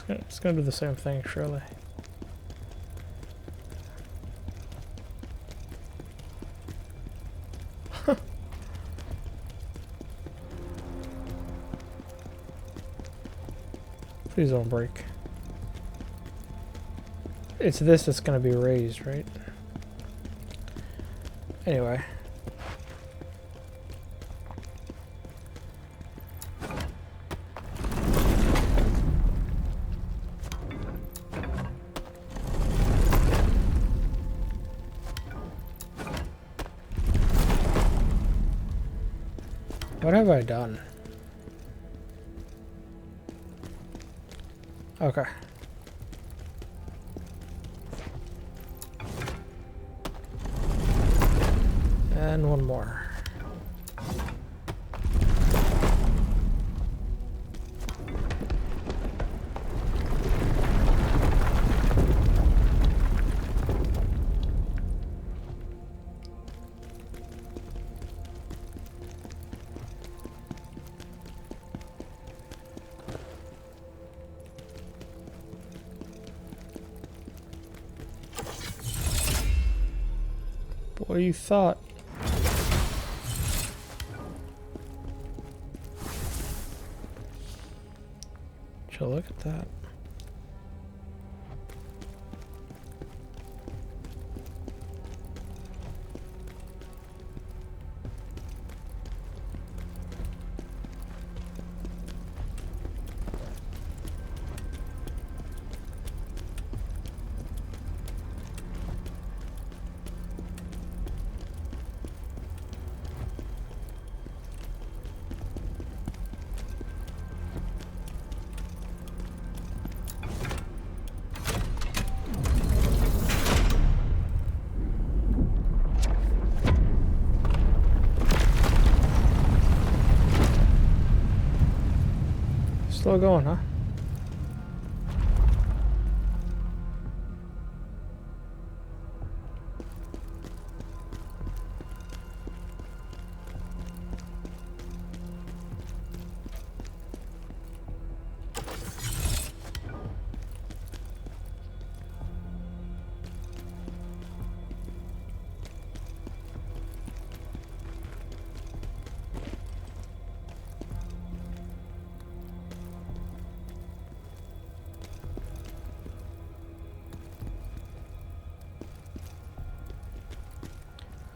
It's gonna do the same thing, surely. Please don't break. It's this that's gonna be raised, right? Anyway. What have I done? Okay. And one more. Boy, you thought. Look at that. Still going, huh?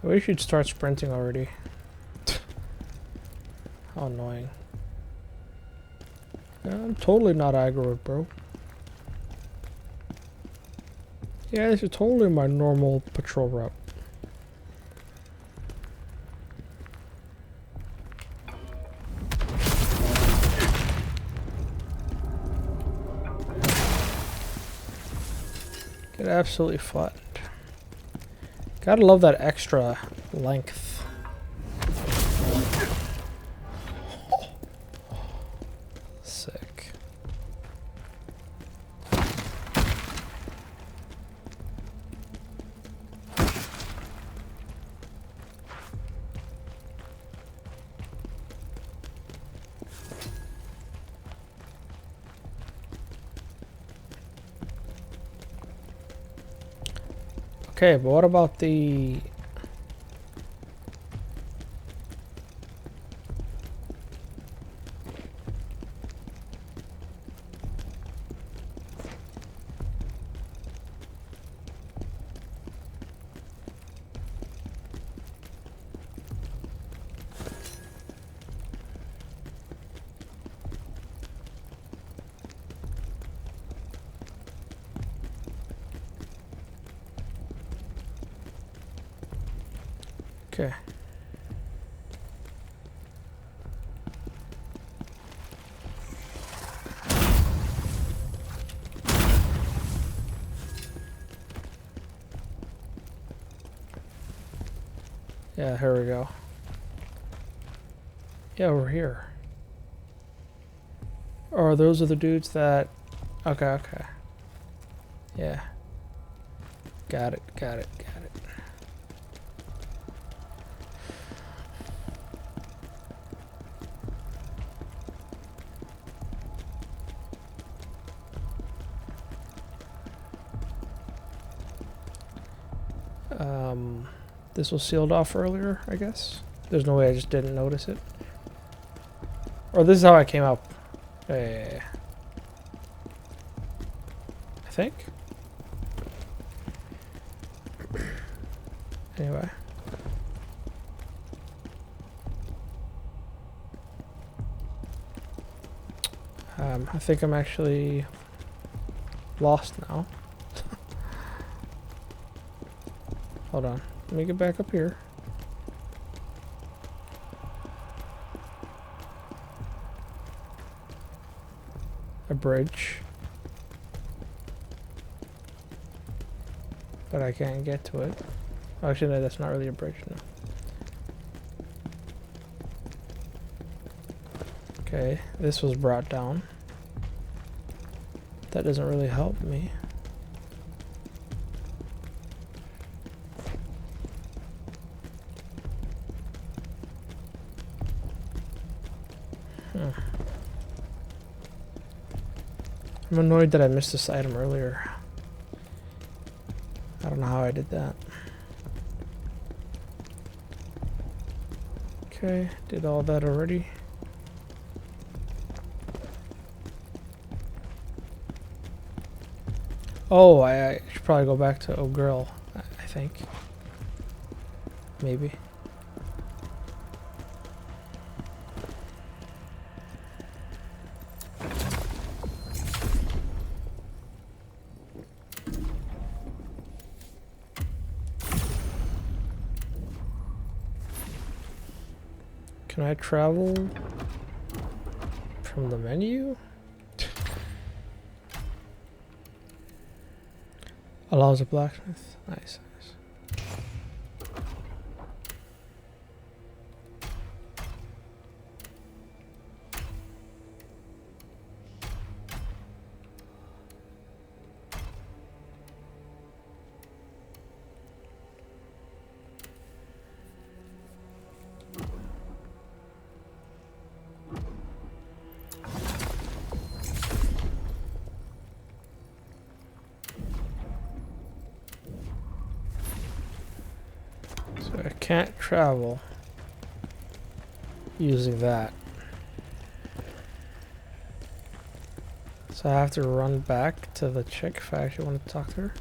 We should start sprinting already. How annoying. Yeah, I'm totally not aggro, bro. Yeah, this is totally my normal patrol route. Get absolutely flattened. Gotta love that extra length. Sick. Okay, but what about the... Okay. Yeah, here we go. Yeah, we're here. Or those are the dudes that... Okay, okay. Yeah. Got it, got it, got it. This was sealed off earlier, I guess. There's no way I just didn't notice it. Or this is how I came up. I think. Anyway. I think I'm actually lost now. Hold on. Let me get back up here. A bridge. But I can't get to it. Actually, no, that's not really a bridge, no. Okay, this was brought down. That doesn't really help me. I'm annoyed that I missed this item earlier. I don't know how I did that. Okay, did all that already. Oh, I should probably go back to O'Grill, I think. Maybe. Can I travel from the menu? Allows a blacksmith. Nice, nice. I can't travel using that. So I have to run back to the chick if I actually want to talk to her.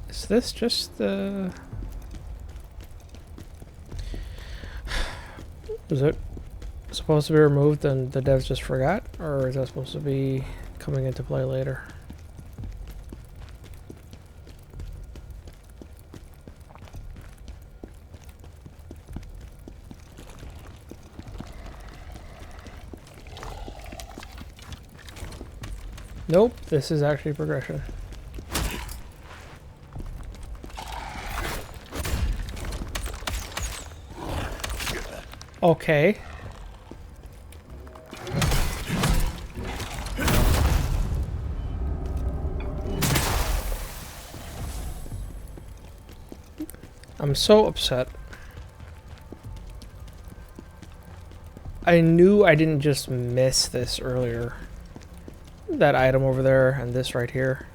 Is this just the... Is it supposed to be removed and the devs just forgot? Or is that supposed to be coming into play later? Nope, this is actually progression. Okay. I'm so upset. I knew I didn't just miss this earlier. That item over there and this right here.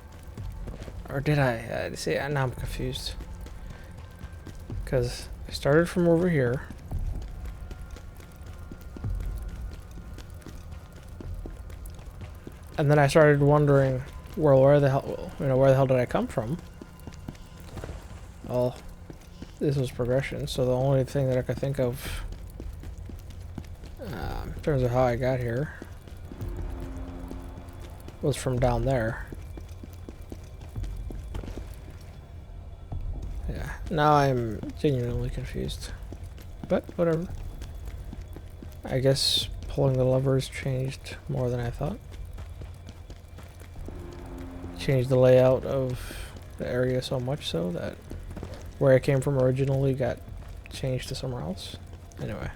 Or did I? See, now I'm confused. Because I started from over here. And then I started wondering, well, where the hell did I come from? Well, this was progression, so the only thing that I could think of in terms of how I got here was from down there. Yeah, now I'm genuinely confused. But whatever. I guess pulling the levers changed more than I thought. Changed the layout of the area so much so that where I came from originally got changed to somewhere else. Anyway.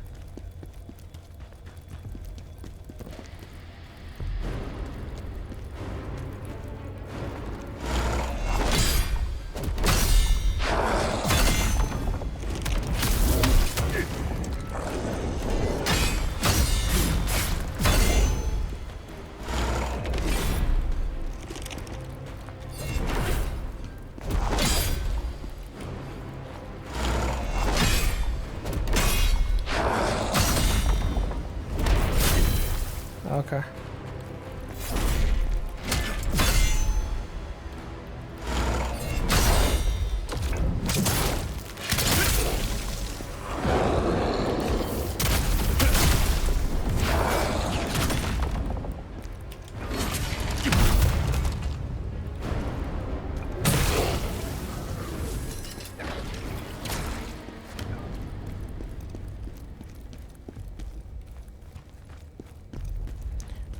Okay.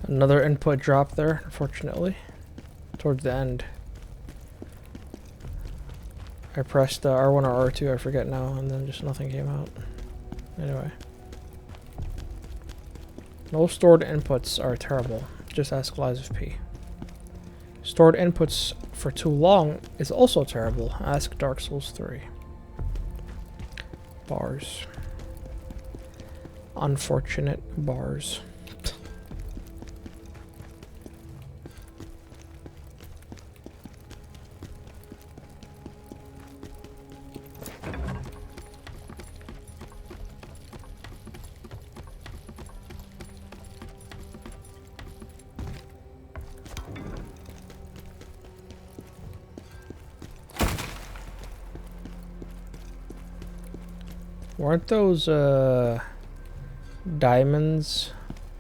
Another input drop there, unfortunately, towards the end. I pressed R1 or R2, I forget now, and then just nothing came out. Anyway. No stored inputs are terrible. Just ask Lies of P. Stored inputs for too long is also terrible. Ask Dark Souls 3. Bars. Unfortunate bars. Weren't those diamonds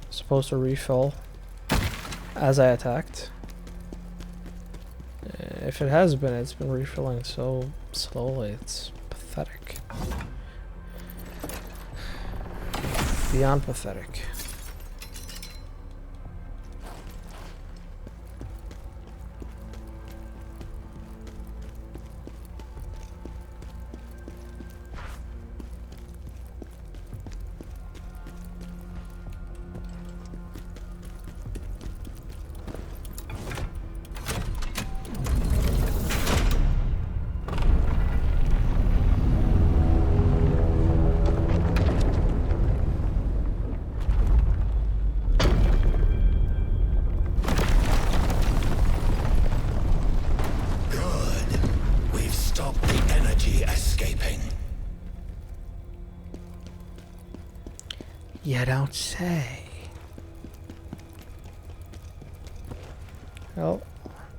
supposed to refill as I attacked? If it has been, it's been refilling so slowly. It's pathetic. Beyond pathetic. You don't say. Well,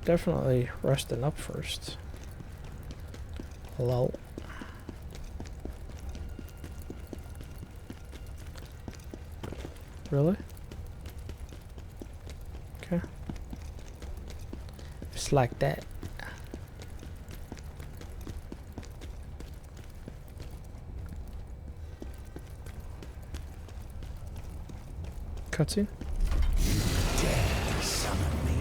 definitely resting up first. Hello. Really? Okay. Just like that. Cutscene? Dare summon me?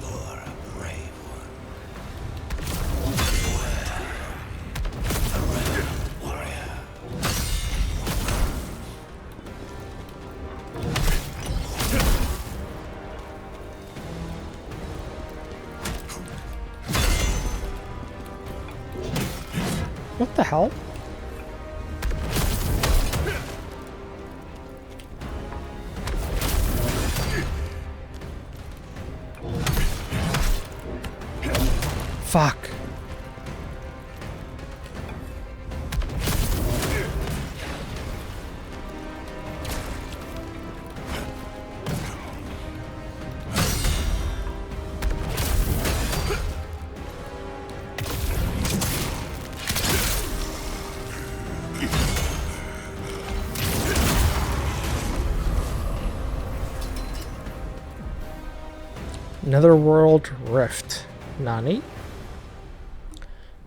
You're a brave one. A rebel warrior. What the hell? Fuck. Netherworld Rift. Nani?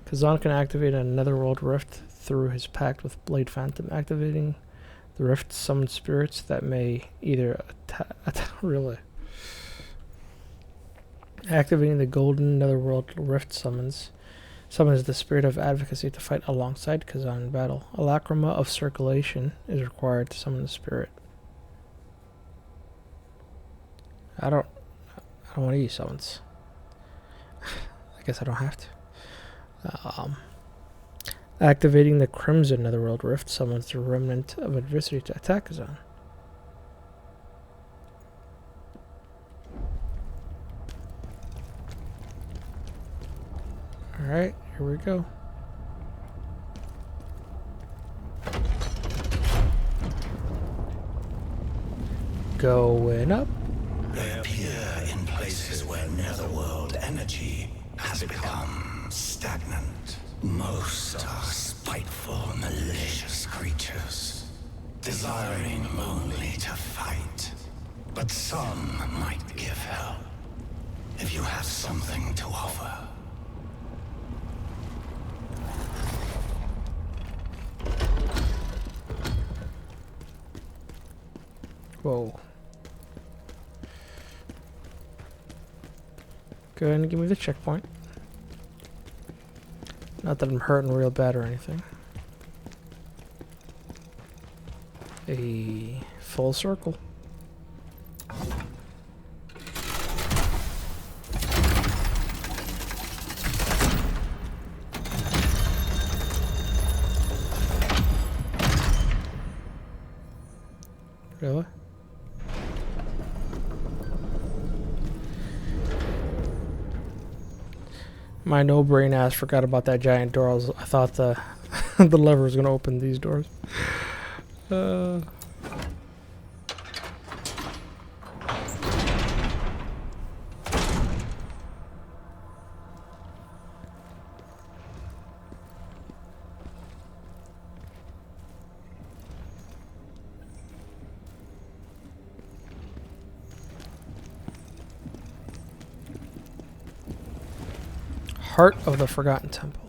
Khazan can activate a Netherworld Rift through his pact with Blade Phantom. Activating the Rift summons spirits that may either really. Activating the Golden Netherworld Rift summons the spirit of advocacy to fight alongside Khazan in battle. A lacrima of circulation is required to summon the spirit. I don't want to use summons. I guess I don't have to. Activating the Crimson Netherworld Rift summons the Remnant of Adversity to attack Khazan. Alright, here we go. Going up. They appear in places where netherworld energy has become stagnant. Most are spiteful, malicious creatures, desiring only to fight. But some might give help, if you have something to offer. Whoa. Go ahead and give me the checkpoint. Not that I'm hurting real bad or anything. A full circle. Really? My no-brain ass forgot about that giant door. I thought the the lever was gonna open these doors. Heart of the Forgotten Temple.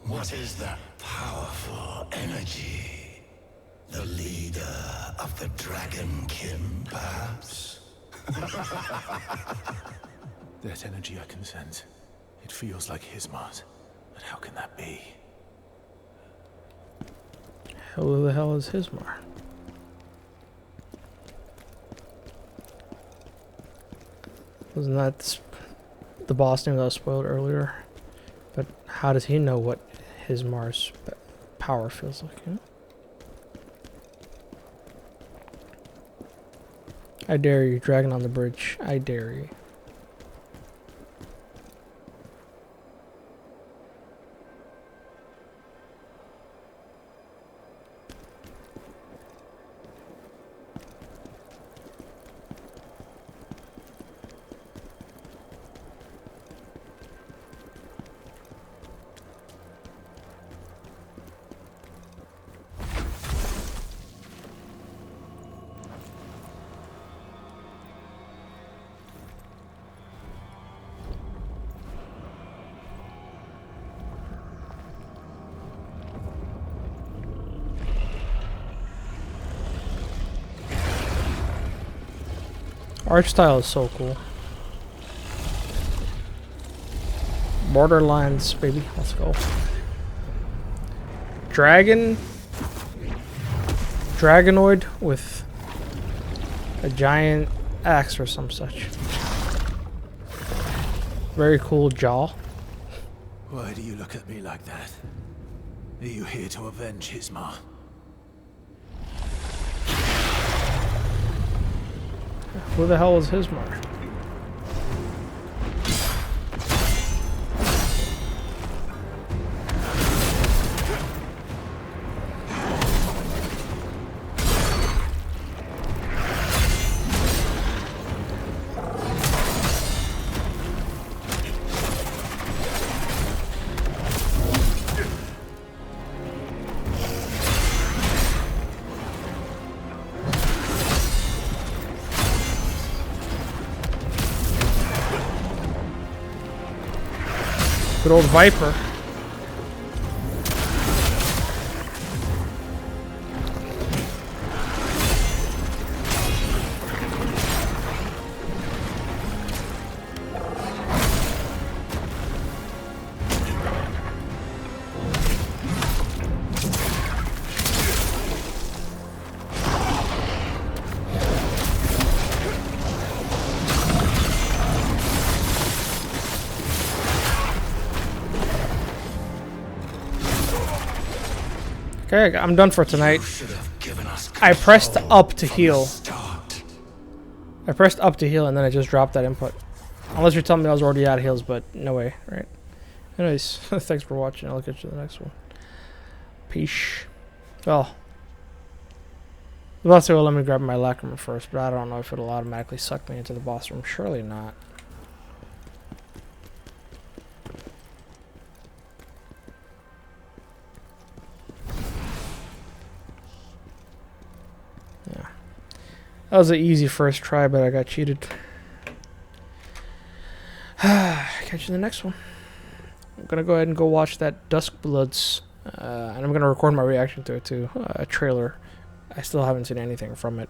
What is that powerful energy? The leader of the Dragonkin, perhaps? That energy I can sense. It feels like Hismar's. But how can that be? Who the hell is Hismar? Wasn't that the boss name that was spoiled earlier? But how does he know what Hismar's power feels like? You know? I dare you, dragon on the bridge. I dare you. Art style is so cool. Borderlands, baby. Let's go. Dragon. dragonoid with a giant axe or some such. Very cool jaw. Why do you look at me like that? Are you here to avenge Hismar? Who the hell is Hismar? Good old Viper. Okay, I'm done for tonight. I pressed up to heal. I pressed up to heal and then I just dropped that input. Unless you're telling me I was already out of heals, but no way, right? Anyways, thanks for watching. I'll get you the next one. Peace. Well, well, let me grab my lacrima first, but I don't know if it'll automatically suck me into the boss room. Surely not. That was an easy first try, but I got cheated. Catch you in the next one. I'm gonna go ahead and go watch that Dusk Bloods, and I'm gonna record my reaction to it too. A trailer. I still haven't seen anything from it.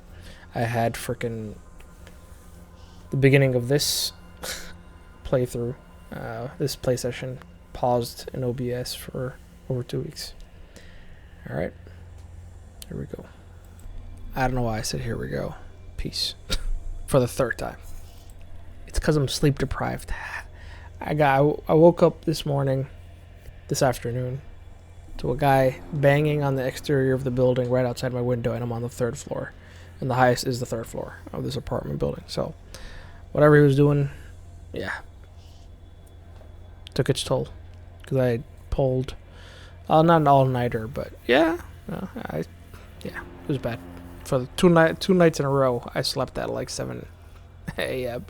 I had frickin' the beginning of this playthrough, this play session, paused in OBS for over 2 weeks. All right, here we go. I don't know why I said here we go. Peace. For the third time. It's because I'm sleep deprived. I woke up this afternoon, to a guy banging on the exterior of the building right outside my window, and I'm on the 3rd floor. And the highest is the 3rd floor of this apartment building. So, whatever he was doing, yeah, took its toll. Because I pulled, not an all-nighter, but yeah, it was bad. For the two nights in a row, I slept at like 7 a.m.